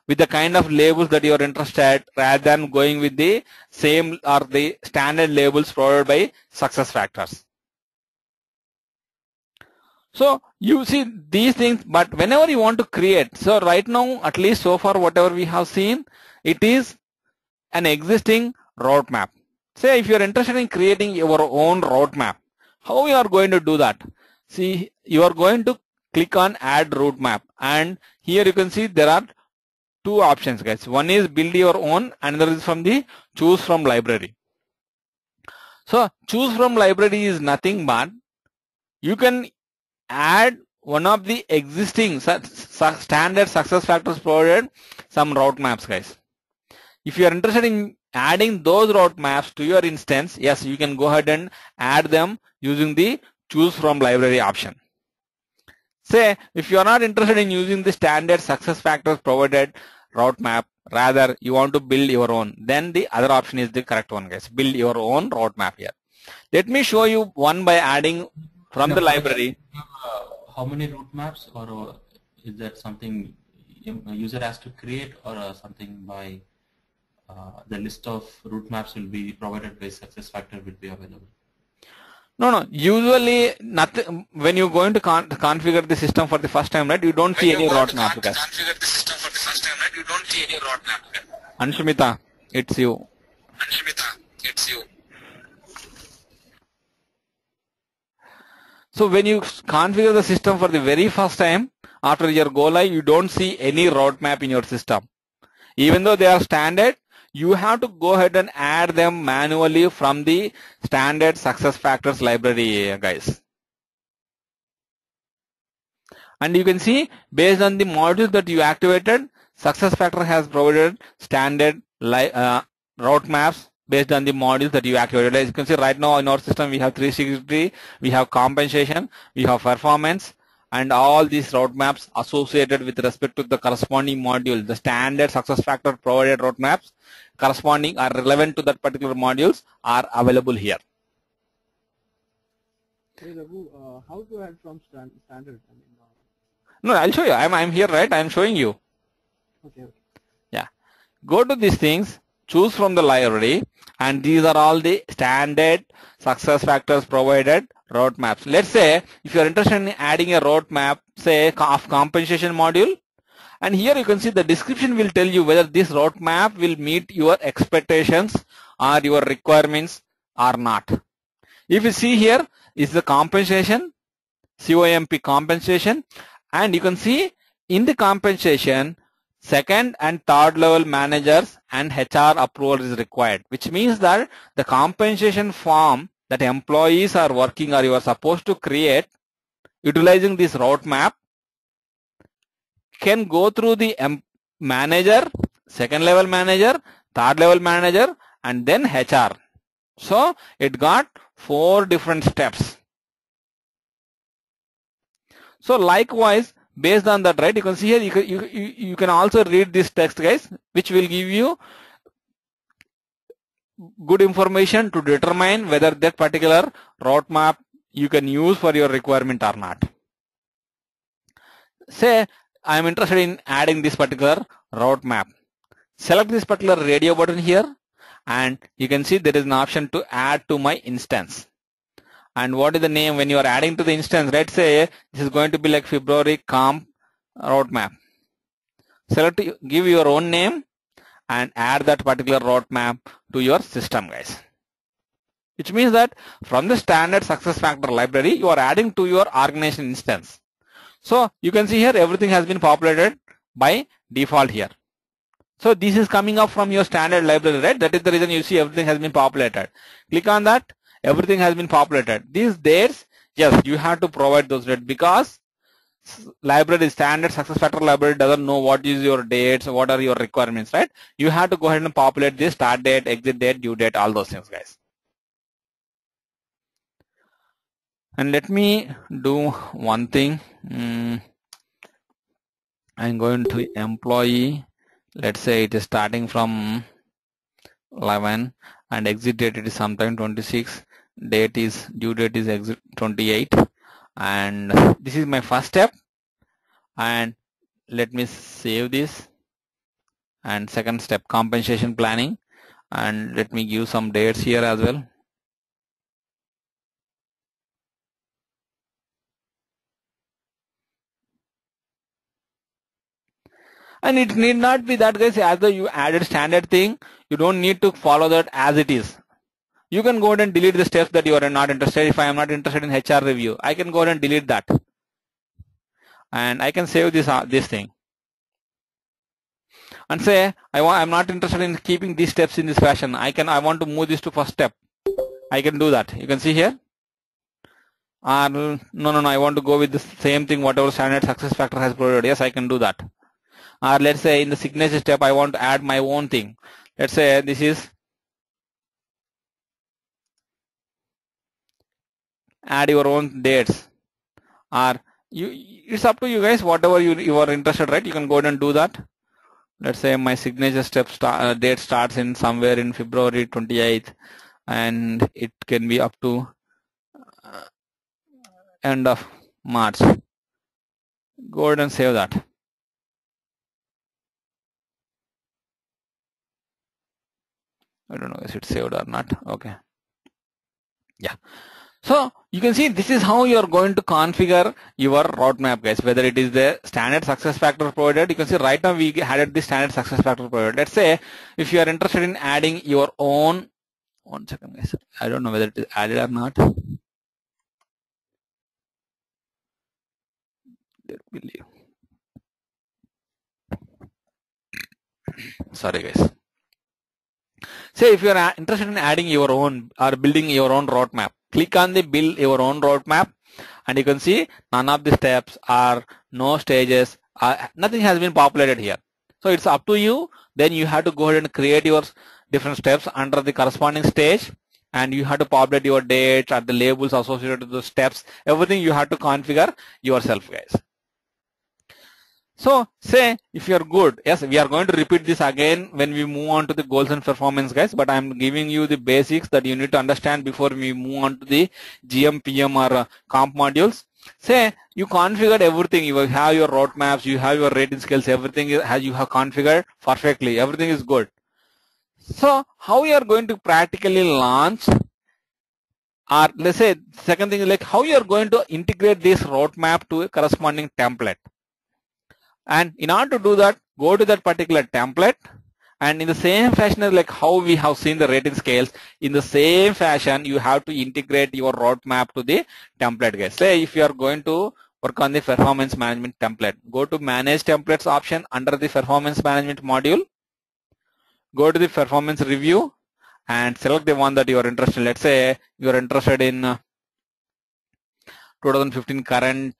Speaker 1: with the kind of labels that you are interested, rather than going with the same or the standard labels provided by SuccessFactors. So you see these things, but whenever you want to create, so right now, at least so far, whatever we have seen, it is an existing roadmap. Say if you are interested in creating your own roadmap, how you are going to do that? See, you are going to click on add roadmap, and here you can see there are two options, guys. One is build your own, another is from the choose from library. So choose from library is nothing but you can add one of the existing standard SuccessFactors provided some roadmaps, guys. If you are interested in adding those roadmaps to your instance, yes, you can go ahead and add them using the choose from library option. Say if you are not interested in using the standard SuccessFactors provided roadmap, rather you want to build your own, then the other option is the correct one, guys. Build your own roadmap here. Let me show you one by adding from the library.
Speaker 4: How many roadmaps, or is that something a user has to create, or something by the list of roadmaps will be provided by SuccessFactors will be available?
Speaker 1: No. Usually, nothing. When you're going to configure the system for the first time, right? You don't see any roadmap. Configure the system for the first time, right? You don't see any roadmap. Anshumita, it's you. Anshumita, it's you. So when you configure the system for the very first time after your go live, you don't see any roadmap in your system. Even though they are standard, you have to go ahead and add them manually from the standard SuccessFactors library, guys. And you can see based on the modules that you activated, SuccessFactors has provided standard roadmaps based on the modules that you activated. As you can see right now in our system, we have 360, we have compensation, we have performance, and all these roadmaps associated with respect to the corresponding module. The standard SuccessFactors provided roadmaps corresponding or relevant to that particular modules are available here.
Speaker 6: Hey, Raghu, how to add from standard?
Speaker 1: No, I'll show you. I'm here, right? I'm showing you.
Speaker 6: Okay.
Speaker 1: Yeah. Go to these things, choose from the library, and these are all the standard SuccessFactors provided roadmaps. Let's say if you are interested in adding a roadmap, say of compensation module, and here you can see the description will tell you whether this roadmap will meet your expectations or your requirements or not. If you see here is the compensation, COMP compensation, and you can see in the compensation, second and third level managers and HR approval is required, which means that the compensation form that employees are working or you are supposed to create utilizing this roadmap can go through the manager, second level manager, third level manager, and then HR. So it got 4 different steps. So likewise, based on that, right, you can see here, you can also read this text, guys, which will give you good information to determine whether that particular roadmap you can use for your requirement or not. Say I am interested in adding this particular roadmap. Select this particular radio button here, and you can see there is an option to add to my instance. And what is the name when you are adding to the instance? Let's say this is going to be like February comp roadmap. Select, give your own name and add that particular roadmap to your system, guys. Which means that from the standard SuccessFactors library, you are adding to your organization instance. So you can see here everything has been populated by default here. So this is coming up from your standard library, right? That is the reason you see everything has been populated. Click on that. Everything has been populated. These dates, yes, you have to provide those dates because library, standard SuccessFactors library doesn't know what is your dates, what are your requirements, right? You have to go ahead and populate this start date, exit date, due date, all those things, guys. And let me do one thing. I'm going to employee. Let's say it is starting from 11 and exit date it is sometime 26. Date is, due date is exit 28. And this is my first step. And let me save this. And second step, compensation planning. And let me give some dates here as well. And it need not be that, guys, as though you added standard thing, you don't need to follow that as it is. You can go ahead and delete the steps that you are not interested. If I am not interested in HR review, I can go ahead and delete that. And I can save this thing. And say, I'm not interested in keeping these steps in this fashion. I want to move this to first step. I can do that. You can see here. No, I want to go with the same thing, whatever standard SuccessFactors has provided. Yes, I can do that. Or let's say in the signature step, I want to add my own thing. Let's say this is add your own dates. Or it's up to you guys, whatever you are interested, right? You can go ahead and do that. Let's say my signature step date starts in somewhere in February 28th, and it can be up to end of March. Go ahead and save that. I don't know if it's saved or not. Okay. Yeah. So you can see this is how you are going to configure your roadmap, guys. Whether it is the standard SuccessFactors provided, you can see right now we added the standard SuccessFactors provided. Let's say if you are interested in adding your own, one second, guys. I don't know whether it is added or not. Let me leave. Sorry, guys. Say if you are interested in adding your own or building your own roadmap, click on the build your own roadmap, and you can see none of the steps or no stages, nothing has been populated here. So it's up to you. Then you have to go ahead and create your different steps under the corresponding stage, and you have to populate your dates and the labels associated with the steps. Everything you have to configure yourself, guys. So say if you are good, yes, we are going to repeat this again when we move on to the goals and performance, guys, but I'm giving you the basics that you need to understand before we move on to the GM, PM or comp modules. Say you configured everything, you have your roadmaps, you have your rating scales, everything you have configured perfectly, everything is good. So how you are going to practically launch, or let's say second thing is like how you are going to integrate this roadmap to a corresponding template. And in order to do that, go to that particular template And in the same fashion as like how we have seen the rating scales, in the same fashion you have to integrate your roadmap to the template, guys. Say if you are going to work on the performance management template, go to manage templates option under the performance management module, go to the performance review and select the one that you are interested in. Let's say you are interested in 2015 current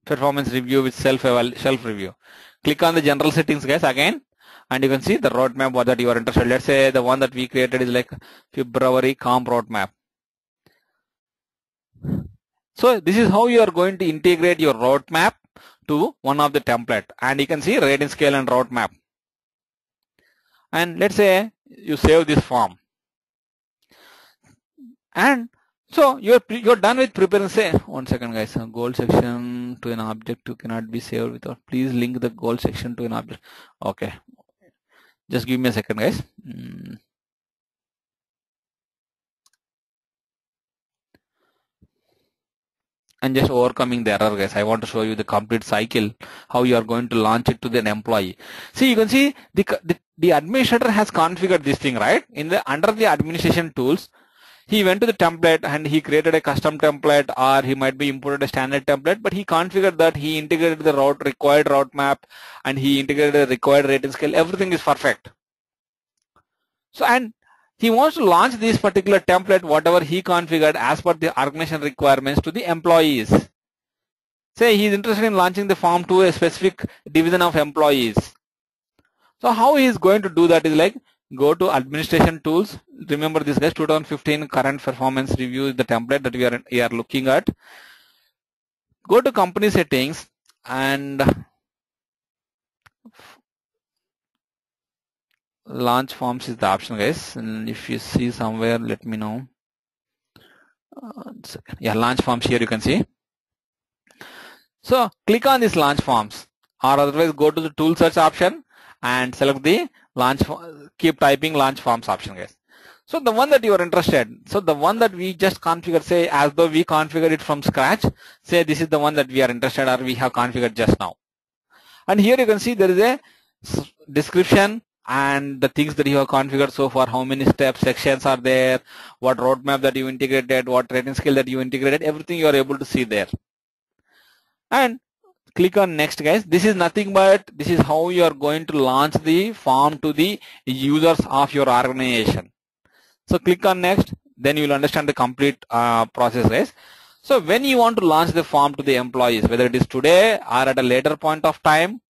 Speaker 1: performance review with self review. Click on the general settings, guys, again, and you can see the roadmap that you are interested in. Let's say the one that we created is like February comp roadmap. So this is how you are going to integrate your roadmap to one of the template, and you can see rating scale and roadmap. And let's say you save this form, and so you're done with preparing. Say 1 second, guys. Goal section to an object cannot be saved without. Please link the goal section to an object. Okay, just give me a second, guys. And just overcoming the error, guys. I want to show you the complete cycle, how you are going to launch it to the employee. See, you can see the administrator has configured this thing, right? Under the administration tools, he went to the template and he created a custom template, or he might be imported a standard template, but he configured that, he integrated the required roadmap, and he integrated the required rating scale. Everything is perfect. So, and he wants to launch this particular template, whatever he configured as per the organization requirements, to the employees. Say he is interested in launching the form to a specific division of employees. So how he is going to do that is like, go to administration tools. Remember this, guys, 2015 current performance review is the template that we are looking at. Go to company settings and launch forms is the option, guys. And if you see somewhere, let me know. Yeah, launch forms here you can see. So click on this launch forms, or otherwise go to the tool search option and select the launch. Keep typing launch forms option, guys. So the one that you are interested, so the one that we just configured, say as though we configured it from scratch, say this is the one that we are interested, or we have configured just now. And here you can see there is a description and the things that you have configured so far, how many steps, sections are there, what roadmap that you integrated, what rating scale that you integrated, everything you are able to see there. And click on next, guys. This is nothing but this is how you are going to launch the form to the users of your organization. So click on next, then you will understand the complete process, guys. So when you want to launch the form to the employees, whether it is today or at a later point of time,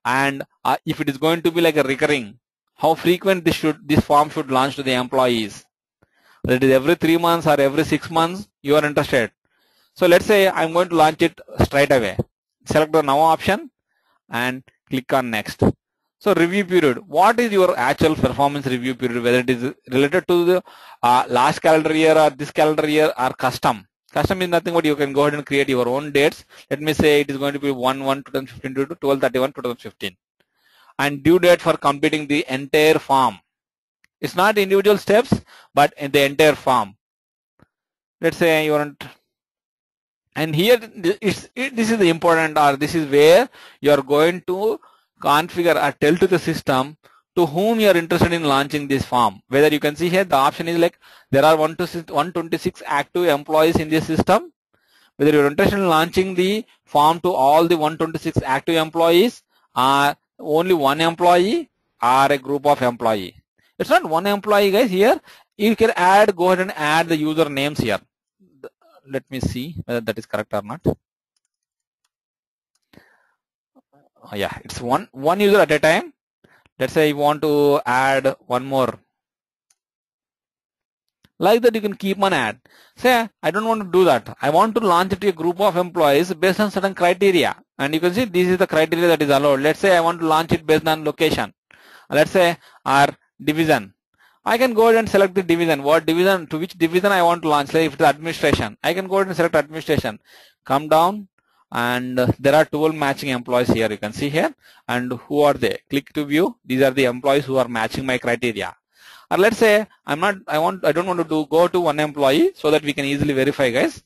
Speaker 1: and if it is going to be like a recurring, how frequent this form should launch to the employees, whether it is every 3 months or every 6 months, you are interested. So let's say I'm going to launch it straight away. Select the now option and click on next. So review period, what is your actual performance review period, whether it is related to the last calendar year or this calendar year, or custom. Custom is nothing but you can go ahead and create your own dates. Let me say it is going to be 1/1/2015 to 12/31/2015. And due date for completing the entire form. It's not individual steps, but in the entire form. Let's say you want, and here this is the important, or this is where you are going to configure or tell to the system to whom you are interested in launching this form. Whether you can see here the option is like there are 126 active employees in this system. Whether you are interested in launching the form to all the 126 active employees, or only one employee, or a group of employee. It's not one employee, guys. Here you can go ahead and add the user names here. Let me see whether that is correct or not. Yeah, it's one user at a time. Let's say you want to add one more. Like that you can keep on add. Say I don't want to do that. I want to launch it to a group of employees based on certain criteria. And you can see this is the criteria that is allowed. Let's say I want to launch it based on location. Let's say our division. I can go ahead and select the division. What division, to which division I want to launch. Say if it's administration, I can go ahead and select administration. Come down, and there are 12 matching employees here. You can see here. And who are they? Click to view. These are the employees who are matching my criteria. Or let's say I don't want to go to one employee, so that we can easily verify, guys.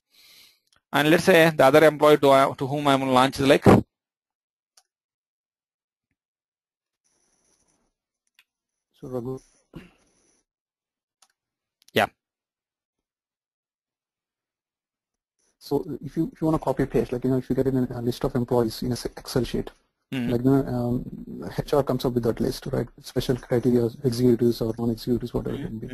Speaker 1: And let's say the other employee to whom I am going to launch is like
Speaker 6: So Raghu.
Speaker 1: Yeah.
Speaker 6: So if you want to copy paste, like if you get in a list of employees in a Excel sheet, like HR comes up with that list, right? Special criteria, executives or non-executives, whatever it can be.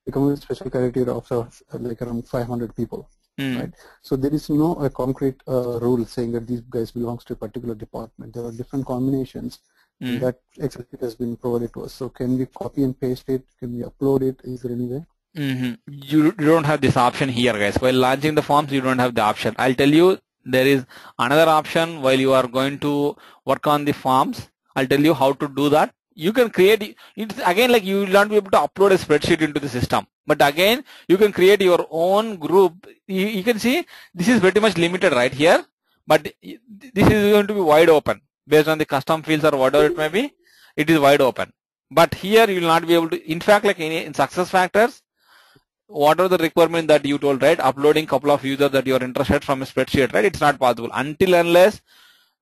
Speaker 6: They come with special criteria of like around 500 people, right? So there is no a concrete rule saying that these guys belongs to a particular department. There are different combinations that Excel sheet has been provided to us. So can we copy and paste it? Can we upload it? Is there any way?
Speaker 1: You don't have this option here, guys. While launching the forms, you don't have the option. I'll tell you, there is another option while you are going to work on the forms. I'll tell you how to do that. You can create, it's again like you will not be able to upload a spreadsheet into the system. But again, you can create your own group. You can see this is pretty much limited right here. But this is going to be wide open. Based on the custom fields or whatever it may be, it is wide open. But here you will not be able to, in fact, like in SuccessFactors, what are the requirement that you told, right? Uploading couple of users that you are interested from a spreadsheet, right? It's not possible until unless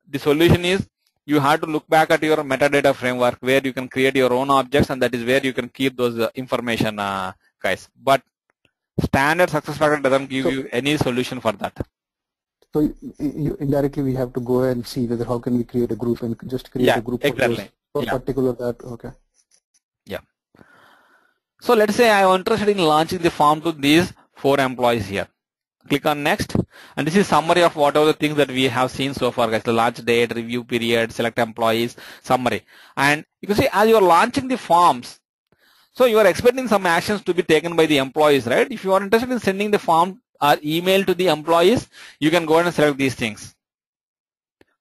Speaker 1: the solution is you have to look back at your metadata framework where you can create your own objects, and that is where you can keep those information, guys. But standard SuccessFactors doesn't give you any solution for that.
Speaker 6: So indirectly we have to go ahead and see whether how can we create a group and just create a group for particular that. Okay.
Speaker 1: Yeah. So let's say I am interested in launching the form to these 4 employees here. Click on next, and this is summary of whatever the things that we have seen so far, guys. The launch date, review period, select employees, summary. And you can see as you are launching the forms, so you are expecting some actions to be taken by the employees, right? If you are interested in sending the form or email to the employees, you can go and select these things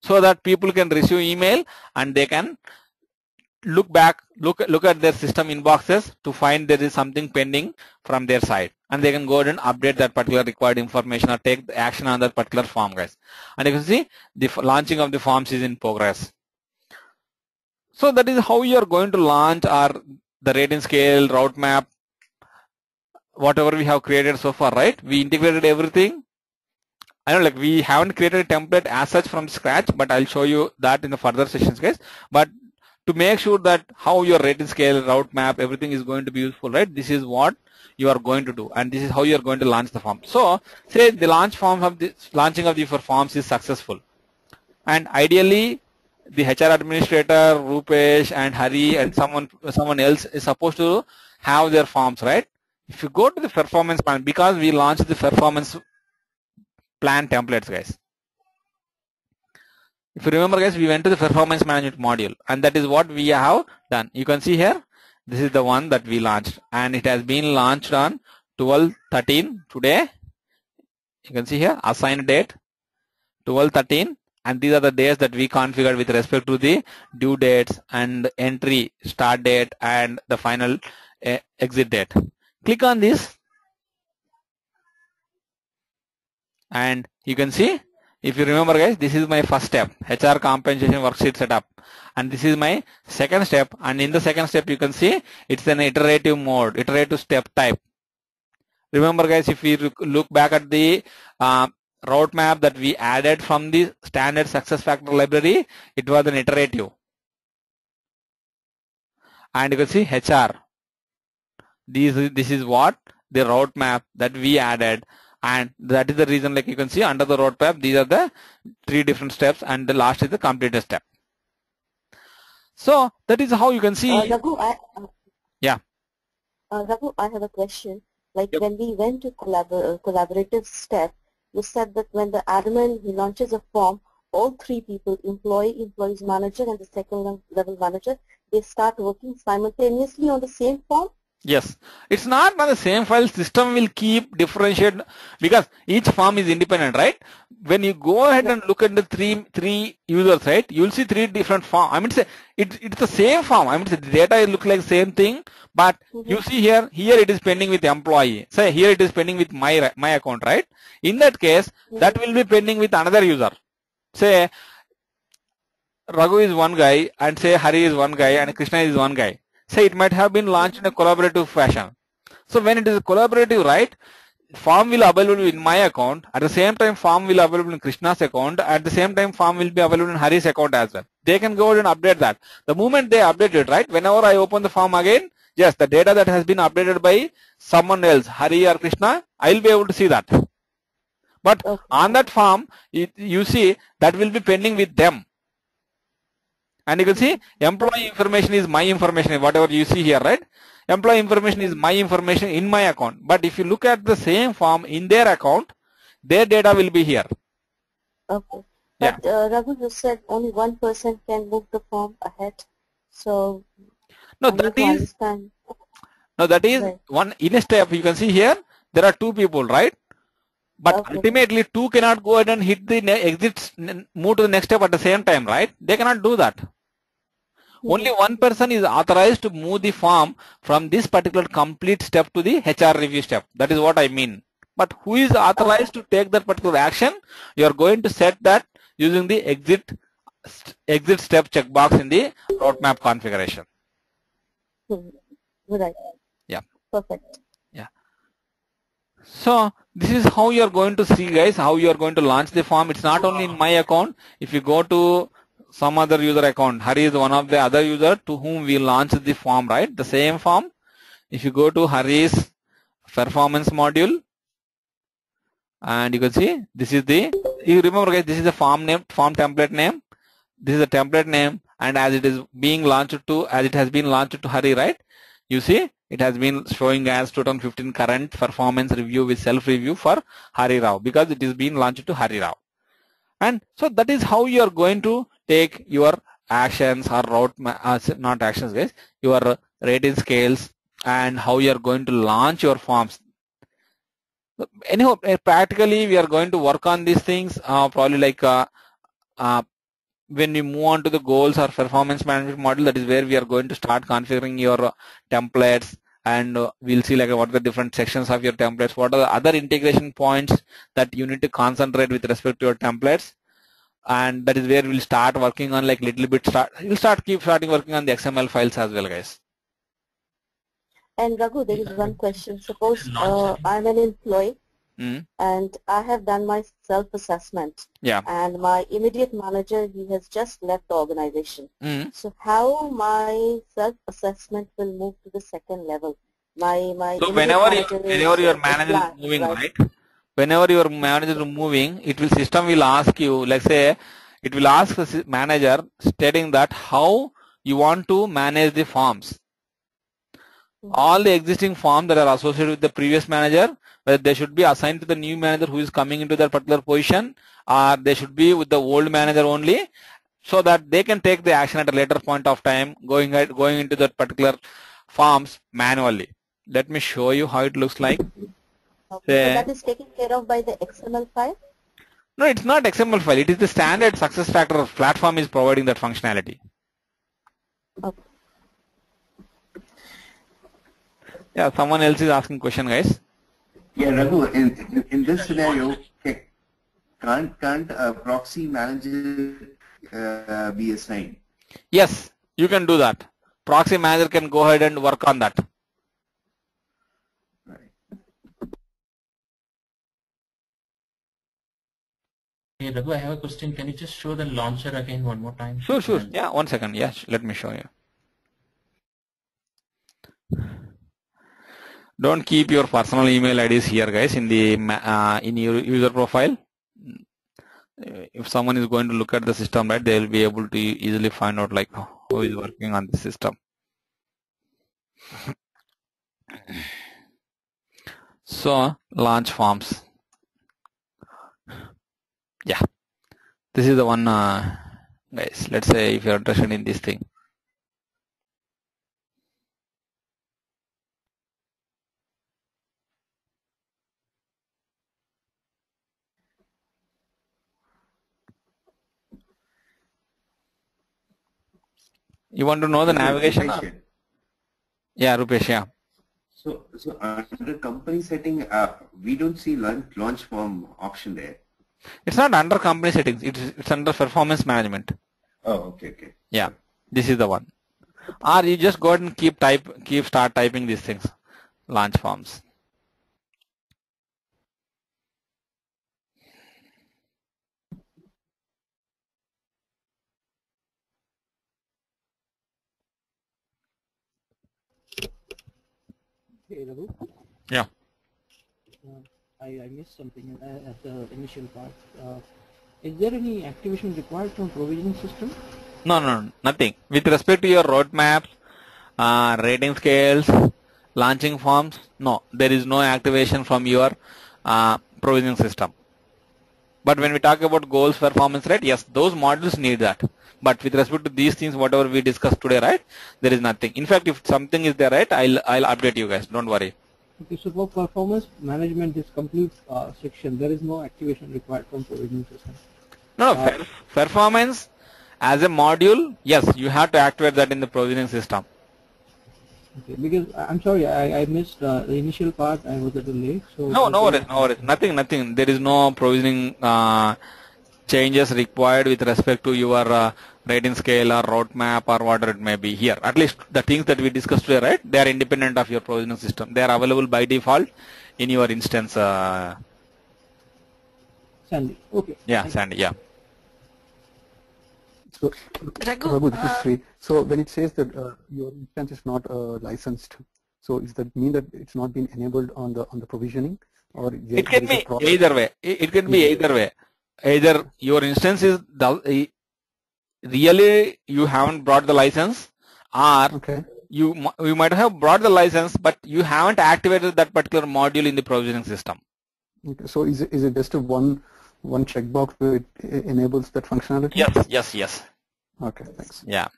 Speaker 1: so that people can receive email and they can look at their system inboxes to find there is something pending from their side, and they can go ahead and update that particular required information or take the action on that particular form, guys. And you can see the launching of the forms is in progress. So that is how you are going to launch the rating scale, route map, whatever we have created so far, right? We integrated everything. I know like we haven't created a template as such from scratch, but I'll show you that in the further sessions, guys. But to make sure that how your rating scale, route map, everything is going to be useful, right? This is what you are going to do, and this is how you are going to launch the form. So say the launching of the forms is successful, and ideally the HR administrator, Rupesh and Hari and someone else is supposed to have their forms, right? If you go to the performance plan, because we launched the performance plan templates, guys. If you remember, guys, we went to the performance management module, and that is what we have done. You can see here, this is the one that we launched, and it has been launched on 12/13 today. You can see here, assigned date 12/13, and these are the days that we configured with respect to the due dates and entry start date and the final exit date. Click on this, and you can see, if you remember, guys, this is my first step, HR compensation worksheet setup, and this is my second step. And in the second step, you can see it's an iterative mode, iterative step type. Remember, guys, if we look back at the route map that we added from the standard SuccessFactors library, it was an iterative. And you can see HR. This is what the route map that we added. And that is the reason, like you can see under the roadmap, these are the 3 different steps, and the last is the completed step. So that is how you can see.
Speaker 9: Raghu,
Speaker 1: yeah.
Speaker 9: Raghu, I have a question. Like when we went to collaborative step, you said that when the admin he launches a form, all 3 people, employee, employees manager, and the second level manager, they start working simultaneously on the same form.
Speaker 1: Yes, it's not on the same file. System will keep differentiate because each form is independent, right? When you go ahead and look at the three users, right, you will see 3 different forms. I mean, it's the same form. I mean, the data look like same thing, but you see here it is pending with employee. Say here it is pending with my account, right? In that case, that will be pending with another user. Say Raghu is one guy, and say Hari is one guy, and Krishna is one guy. Say it might have been launched in a collaborative fashion. So when it is collaborative, right, form will available in my account. At the same time, form will available in Krishna's account. At the same time, form will be available in Hari's account as well. They can go ahead and update that. The moment they update it, right, whenever I open the form again, Yes, the data that has been updated by someone else, Hari or Krishna, I'll be able to see that. But on that form, you see that will be pending with them. And you can see employee information is my information, whatever you see here, right? Employee information is my information in my account. But if you look at the same form in their account, their data will be here.
Speaker 9: Okay.
Speaker 1: Yeah.
Speaker 9: But Raghu, you said only one person can move the form ahead. So
Speaker 1: No,
Speaker 9: I need to understand.
Speaker 1: No, that is
Speaker 9: Right.
Speaker 1: one in a step. You can see here there are two people, right? But ultimately, two cannot go ahead and hit the exit, move to the next step at the same time, right? They cannot do that. Only one person is authorized to move the form from this particular complete step to the HR review step. That is what I mean. But who is authorized to take that particular action? You are going to set that using the exit step checkbox in the roadmap configuration.
Speaker 9: Right.
Speaker 1: Yeah.
Speaker 9: Perfect.
Speaker 1: Yeah. So this is how you are going to see, guys, how you are going to launch the form. It's not only in my account. If you go to some other user account, Hari is one of the other user to whom we launched the form, right? The same form. If you go to Hari's performance module, and you can see this is the, you remember guys, this is the form name, form template name. This is the template name, and as it is being launched to, as it has been launched to Hari, right? You see, it has been showing as 2015 current performance review with self-review for Hari Rao, because it is being launched to Hari Rao. And so that is how you are going to take your actions or route, not actions guys, your rating scales, and how you are going to launch your forms. Anyhow, practically we are going to work on these things, probably like when we move on to the goals or performance management model, that is where we are going to start configuring your templates, and we'll see like what are the different sections of your templates, what are the other integration points that you need to concentrate with respect to your templates. And that is where we'll start working on like little bit keep starting working on the XML files as well, guys.
Speaker 9: And Raghu, there is one question. Suppose I'm an employee and I have done my self-assessment.
Speaker 1: Yeah.
Speaker 9: And my immediate manager, he has just left the organization. So how my self-assessment will move to the second level?
Speaker 1: So whenever your manager is moving, right? Whenever your manager is moving, system will ask you, let's say, it will ask the manager stating that how you want to manage the forms. All the existing forms that are associated with the previous manager, whether they should be assigned to the new manager who is coming into that particular position, or they should be with the old manager only, so that they can take the action at a later point of time, going into that particular forms manually. Let me show you how it looks like.
Speaker 9: Okay, so that is taken care of by the XML file?
Speaker 1: No, it's not XML file. It is the standard SuccessFactors platform is providing that functionality.
Speaker 9: Okay.
Speaker 1: Yeah, someone else is asking question, guys.
Speaker 10: Yeah, Raghu, in this scenario, can't a proxy manager be assigned?
Speaker 1: Yes, you can do that. Proxy manager can go ahead and work on that.
Speaker 4: Hey Raghu, I have a question. Can you just show the launcher again one more time?
Speaker 1: Sure. Yeah, 1 second. Yes, let me show you. Don't keep your personal email IDs here, guys, in the in your user profile. If someone is going to look at the system, right, they will be able to easily find out like who is working on the system. So launch forms. Yeah, this is the one, guys. Let's say if you're interested in this thing. You want to know the navigation? Yeah, Rupesh, yeah.
Speaker 10: So under company setting, we don't see launch form option there.
Speaker 1: It's not under company settings. It's under performance management.
Speaker 10: Oh, okay.
Speaker 1: Yeah, this is the one. Or you just go ahead and start typing these things, launch forms.
Speaker 11: Hey, Raghu.
Speaker 1: Yeah.
Speaker 11: I missed something at the initial part. Is there any activation required from provisioning system?
Speaker 1: No, nothing. With respect to your roadmaps, rating scales, launching forms, no, there is no activation from your provisioning system. But when we talk about goals, performance, right, yes, those modules need that. But with respect to these things, whatever we discussed today, right, there is nothing. In fact, if something is there, right, I'll update you guys. Don't worry.
Speaker 11: Okay, so for performance management, this complete section, there is no activation required from provisioning system.
Speaker 1: No, performance as a module, yes, you have to activate that in the provisioning system.
Speaker 11: Okay, because I'm sorry, I missed the initial part. I was a little late. So
Speaker 1: no worries. Nothing. There is no provisioning changes required with respect to your rating scale or roadmap or whatever it may be here. At least the things that we discussed today, right? They are independent of your provisioning system. They are available by default in your instance.
Speaker 11: Sandy. Okay.
Speaker 1: Yeah, Sandy. Yeah.
Speaker 6: So, Raghu, this is Sri. So when it says that your instance is not licensed, so does that mean that it's not been enabled on the provisioning, or
Speaker 1: it can be either way. It can be either way. Either your instance is really you haven't brought the license, or you might have brought the license, but you haven't activated that particular module in the provisioning system.
Speaker 6: Okay. So is it just a one checkbox where it enables that functionality?
Speaker 1: Yes.
Speaker 6: Okay, thanks.
Speaker 1: Yeah.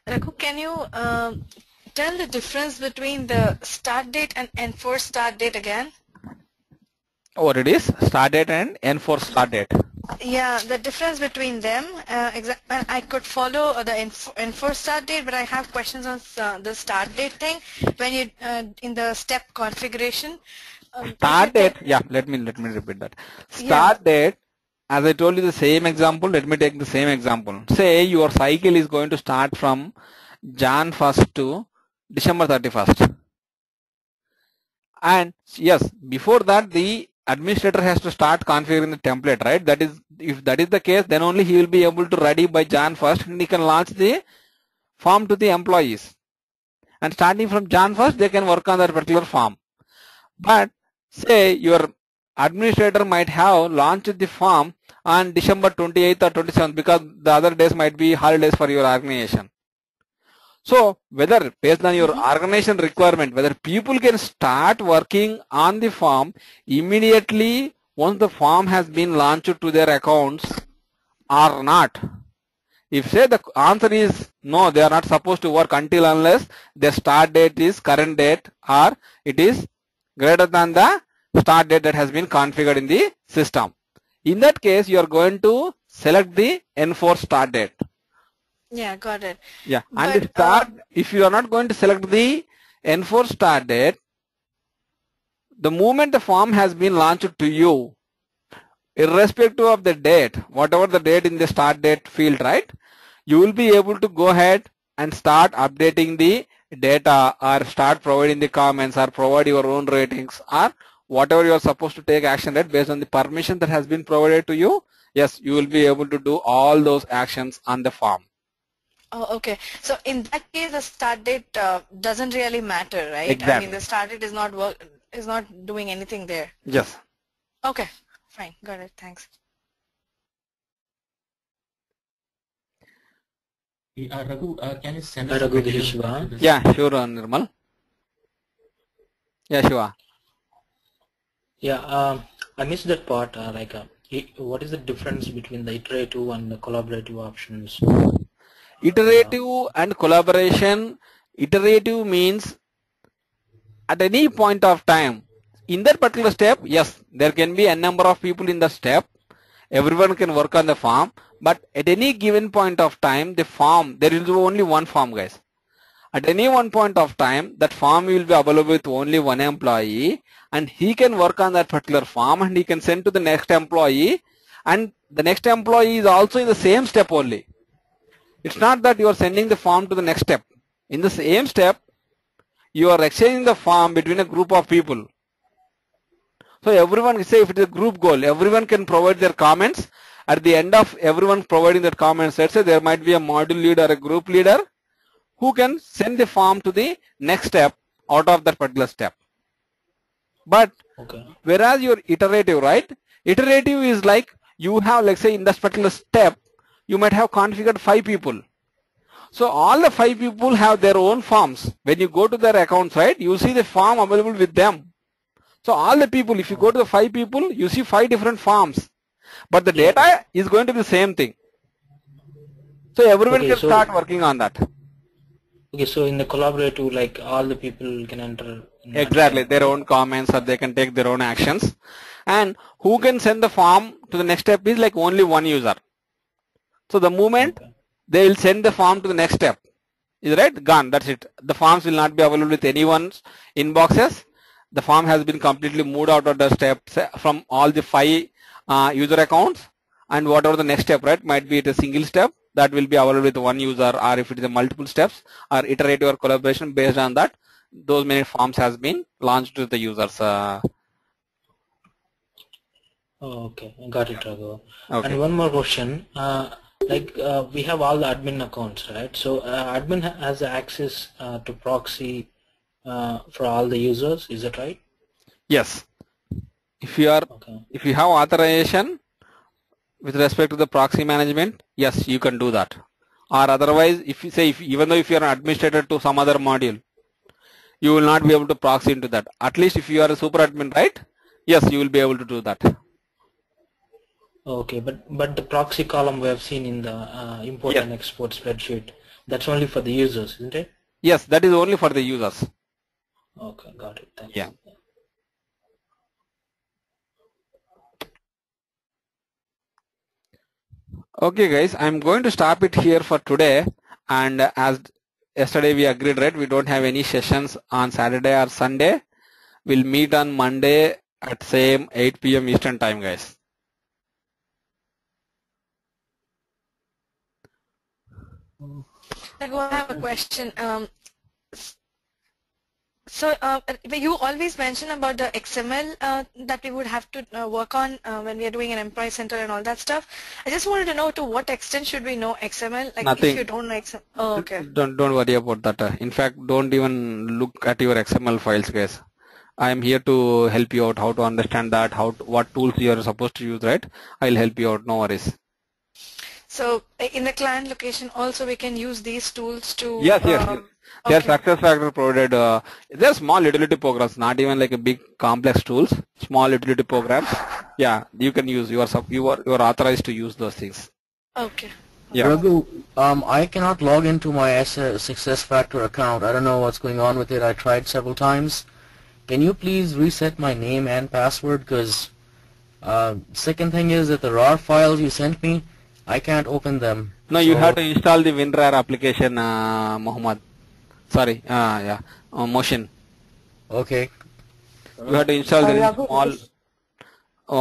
Speaker 7: Raghu, can you tell the difference between the start date and enforced start date again?
Speaker 1: What it is? Start date and enforced start date.
Speaker 7: Yeah, the difference between them. I could follow the enforced start date, but I have questions on the start date thing. When you in the step configuration.
Speaker 1: Start date. Yeah, let me repeat that. Start date. As I told you the same example, let me take the same example. Say your cycle is going to start from Jan 1st to December 31st. And yes, before that the administrator has to start configuring the template, right? That is, if that is the case, then only he will be able to ready by Jan 1st and he can launch the form to the employees. And starting from Jan 1st, they can work on that particular form. But say your administrator might have launched the form on December 28th or 27th because the other days might be holidays for your organization. So whether based on your organization requirement, whether people can start working on the form immediately once the form has been launched to their accounts or not. If say the answer is no, they are not supposed to work until unless their start date is current date or it is greater than the start date that has been configured in the system. In that case, you are going to select the enforced start date.
Speaker 7: Yeah, got it.
Speaker 1: Yeah, and the start, if you are not going to select the enforced start date, the moment the form has been launched to you, irrespective of the date, whatever the date in the start date field, right, you will be able to go ahead and start updating the data or start providing the comments or provide your own ratings or whatever you are supposed to take action at based on the permission that has been provided to you. Yes, you will be able to do all those actions on the form.
Speaker 7: Oh, okay. So in that case, the start date doesn't really matter, right?
Speaker 1: Exactly.
Speaker 7: I mean, the start date is not doing anything there.
Speaker 1: Yes.
Speaker 7: Okay, fine. Got it. Thanks.
Speaker 4: Raghu, can you send
Speaker 8: us Raghu, this is Shiva.
Speaker 1: Yeah, sure, Nirmal. Yeah, Shiva.
Speaker 8: Yeah, I missed that part. What is the difference between the iterative and the collaborative options?
Speaker 1: Iterative and collaboration. Iterative means at any point of time, in that particular step, yes, there can be a number of people in the step. Everyone can work on the form, but at any given point of time, the form, there is only one form, guys. At any one point of time, that form will be available with only one employee, and he can work on that particular form and he can send to the next employee, and the next employee is also in the same step only. It's not that you are sending the form to the next step. In the same step, you are exchanging the form between a group of people. So everyone, say if it is a group goal, everyone can provide their comments. At the end of everyone providing their comments, let's say there might be a module leader or a group leader who can send the form to the next step out of that particular step. But whereas your iterative, right? Iterative is like you have, let's say, in that particular step, you might have configured 5 people. So all the 5 people have their own forms. When you go to their accounts, right, you see the form available with them. So all the people, if you go to the 5 people, you see 5 different forms. But the data is going to be the same thing. So everyone can start working on that.
Speaker 8: Okay, so in the collaborative, like all the people can enter.
Speaker 1: Exactly, their own comments, or they can take their own actions. And who can send the form to the next step is like only one user. So the moment they will send the form to the next step, is right, gone, that's it. The forms will not be available with anyone's inboxes. The form has been completely moved out of the steps from all the 5 user accounts, and whatever the next step, right, might be it a single step that will be available with one user, or if it is a multiple steps or iterative or collaboration, based on that, those many forms has been launched to the users.
Speaker 8: Okay, I got it, Raghu.
Speaker 1: Okay.
Speaker 8: And one more question. We have all the admin accounts, right? So admin has access to proxy for all the users. Is that right?
Speaker 1: Yes. If you are, if you have authorization with respect to the proxy management, yes, you can do that. Or otherwise, if you say, even though if you are an administrator to some other module, you will not be able to proxy into that. At least if you are a super admin, right? Yes, you will be able to do that.
Speaker 8: Okay, but the proxy column we have seen in the import and export spreadsheet, that's only for the users, isn't it?
Speaker 1: Yes, that is only for the users.
Speaker 8: Okay, got it. Thanks.
Speaker 1: Yeah. Okay, guys, I'm going to stop it here for today. And as yesterday we agreed, right, we don't have any sessions on Saturday or Sunday. We'll meet on Monday at same 8 p.m. Eastern time, guys.
Speaker 7: I have a question. So you always mention about the XML that we would have to work on when we are doing an employee center and all that stuff. I just wanted to know to what extent should we know XML? Like
Speaker 1: Nothing.
Speaker 7: if you don't know XML. Oh, okay.
Speaker 1: Don't worry about that. In fact, don't even look at your XML files, guys. I am here to help you out how to understand that, what tools you are supposed to use, right? I'll help you out. No worries.
Speaker 7: So in the client location also we can use these tools to
Speaker 1: yes. They are SuccessFactors provided. They are small utility programs, not even like a big complex tools. Small utility programs. Yeah, you can use. You are authorized to use those things.
Speaker 7: Okay.
Speaker 1: Yeah.
Speaker 2: Raghu, I cannot log into my SuccessFactor account. I don't know what's going on with it. I tried several times. Can you please reset my name and password? Because second thing is that the raw files you sent me, I can't open them.
Speaker 1: No, you have to install the WinRAR application, Muhammad. Sorry, Motion.
Speaker 2: Okay.
Speaker 1: You have to install the small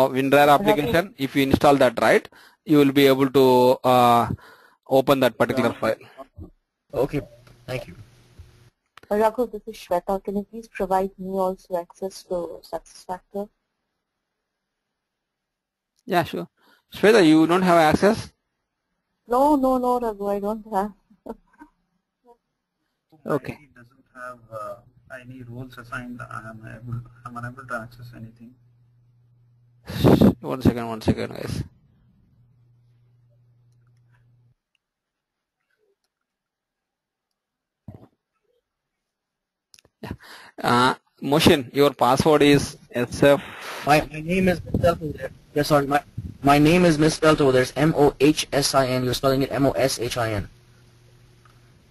Speaker 1: WinRAR application. If you install that, right, you will be able to open that particular file.
Speaker 2: Okay, thank you.
Speaker 9: Raghu, this is Shweta. Can you please provide me also access to SuccessFactor?
Speaker 1: Yeah, sure. Shweta, you don't have access?
Speaker 9: No, Raghu, I don't have.
Speaker 1: Okay.
Speaker 5: It doesn't have any roles assigned. I'm unable to access anything.
Speaker 1: One second, guys. Yeah. Motion, your password is SF.
Speaker 2: My name is misspelled over there. Yeah, sorry, my name is misspelled over there. It's M-O-H-S-I-N. You're spelling it M-O-S-H-I-N.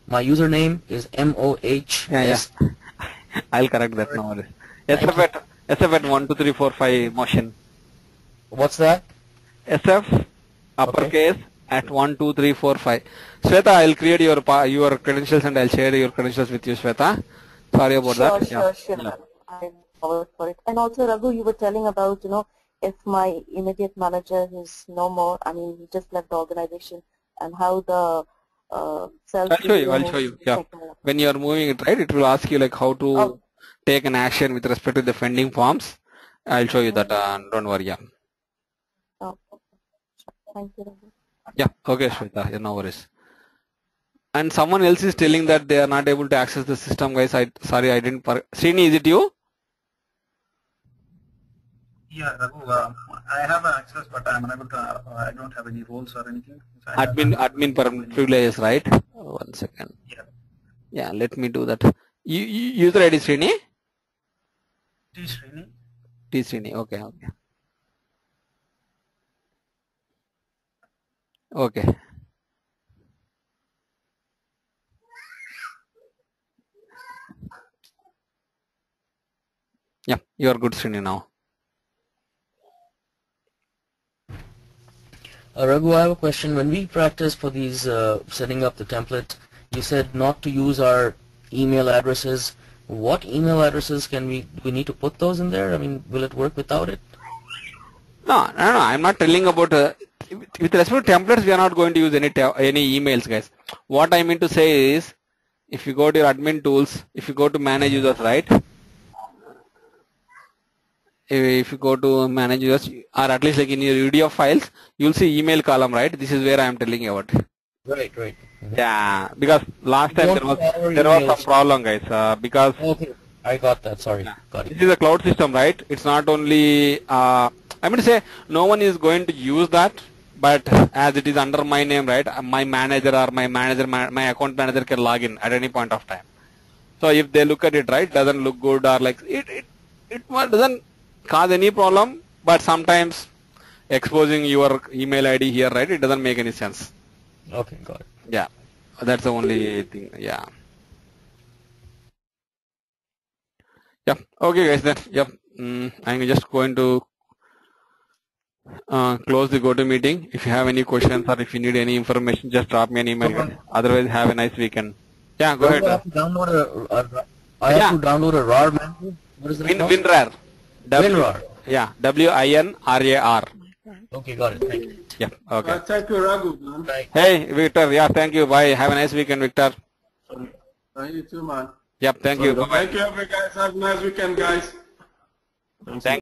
Speaker 2: My username is M-O-H-S.
Speaker 1: Yeah. I'll correct that now. SF at 1 2 3 4 5 Motion.
Speaker 2: What's that?
Speaker 1: SF uppercase at 1 2 3 4 5. Shweta, I'll create your credentials and I'll share your credentials with you, Shweta. Sorry about that.
Speaker 9: Sure. Yeah. I'm forward for it. And also, Raghu, you were telling about, if my immediate manager is no more, I mean, he just left the organization, and how the self.
Speaker 1: I'll show you. Yeah. When you are moving it, right, it will ask you like how to take an action with respect to the pending forms. I'll show you that. Don't worry. Yeah.
Speaker 9: Oh, thank you, Raghu.
Speaker 1: Yeah. Okay, Shweta. No worries. And someone else is telling that they are not able to access the system, guys. Sorry, I didn't. Srini, is it you?
Speaker 5: Yeah, Raghu, I have access, but I'm unable to. I don't have any roles or anything. So
Speaker 1: Admin privileges, right? Oh, 1 second.
Speaker 5: Yeah.
Speaker 1: Yeah, let me do that. User ID Srini?
Speaker 5: T Srini.
Speaker 1: T Srini. Okay. Okay. Yeah, you are good, Srini, now.
Speaker 2: Raghu, I have a question. When we practice for these setting up the template, you said not to use our email addresses. What email addresses do we need to put those in there? I mean, will it work without it?
Speaker 1: No. I'm not telling about with respect to templates. We are not going to use any emails, guys. What I mean to say is, if you go to your admin tools, if you go to manage users, right? If you go to manage users, or at least like in your UDF files, you'll see email column, right? This is where I am telling you about.
Speaker 2: Right.
Speaker 1: Yeah, because last time there was some problem, guys. Because
Speaker 2: okay, I got that. Sorry, got it.
Speaker 1: This is a cloud system, right? It's not only. I mean to say, no one is going to use that, but as it is under my name, right? My manager or my account manager can log in at any point of time. So if they look at it, right, doesn't look good, or like it doesn't cause any problem, but sometimes exposing your email ID here, right, it doesn't make any sense.
Speaker 2: Okay, got it.
Speaker 1: Yeah, that's the only thing. Yeah. Okay, guys. Then I'm just going to close the GoToMeeting. If you have any questions or if you need any information, just drop me an email. Otherwise, have a nice weekend. Yeah, go ahead.
Speaker 2: I have to download a RAR manager. What is that?
Speaker 1: WinRAR.
Speaker 2: WinRAR.
Speaker 1: Yeah, WinRAR.
Speaker 2: Okay, got it. Thank you.
Speaker 1: Yeah, okay.
Speaker 12: Thank you, Raghu, man.
Speaker 1: Hey, Victor. Yeah, thank you. Bye. Have a nice weekend, Victor.
Speaker 12: Thank you too, man.
Speaker 1: Yep, thank you. Bye-bye.
Speaker 12: Thank you, guys. Have a nice weekend, guys.
Speaker 1: Thank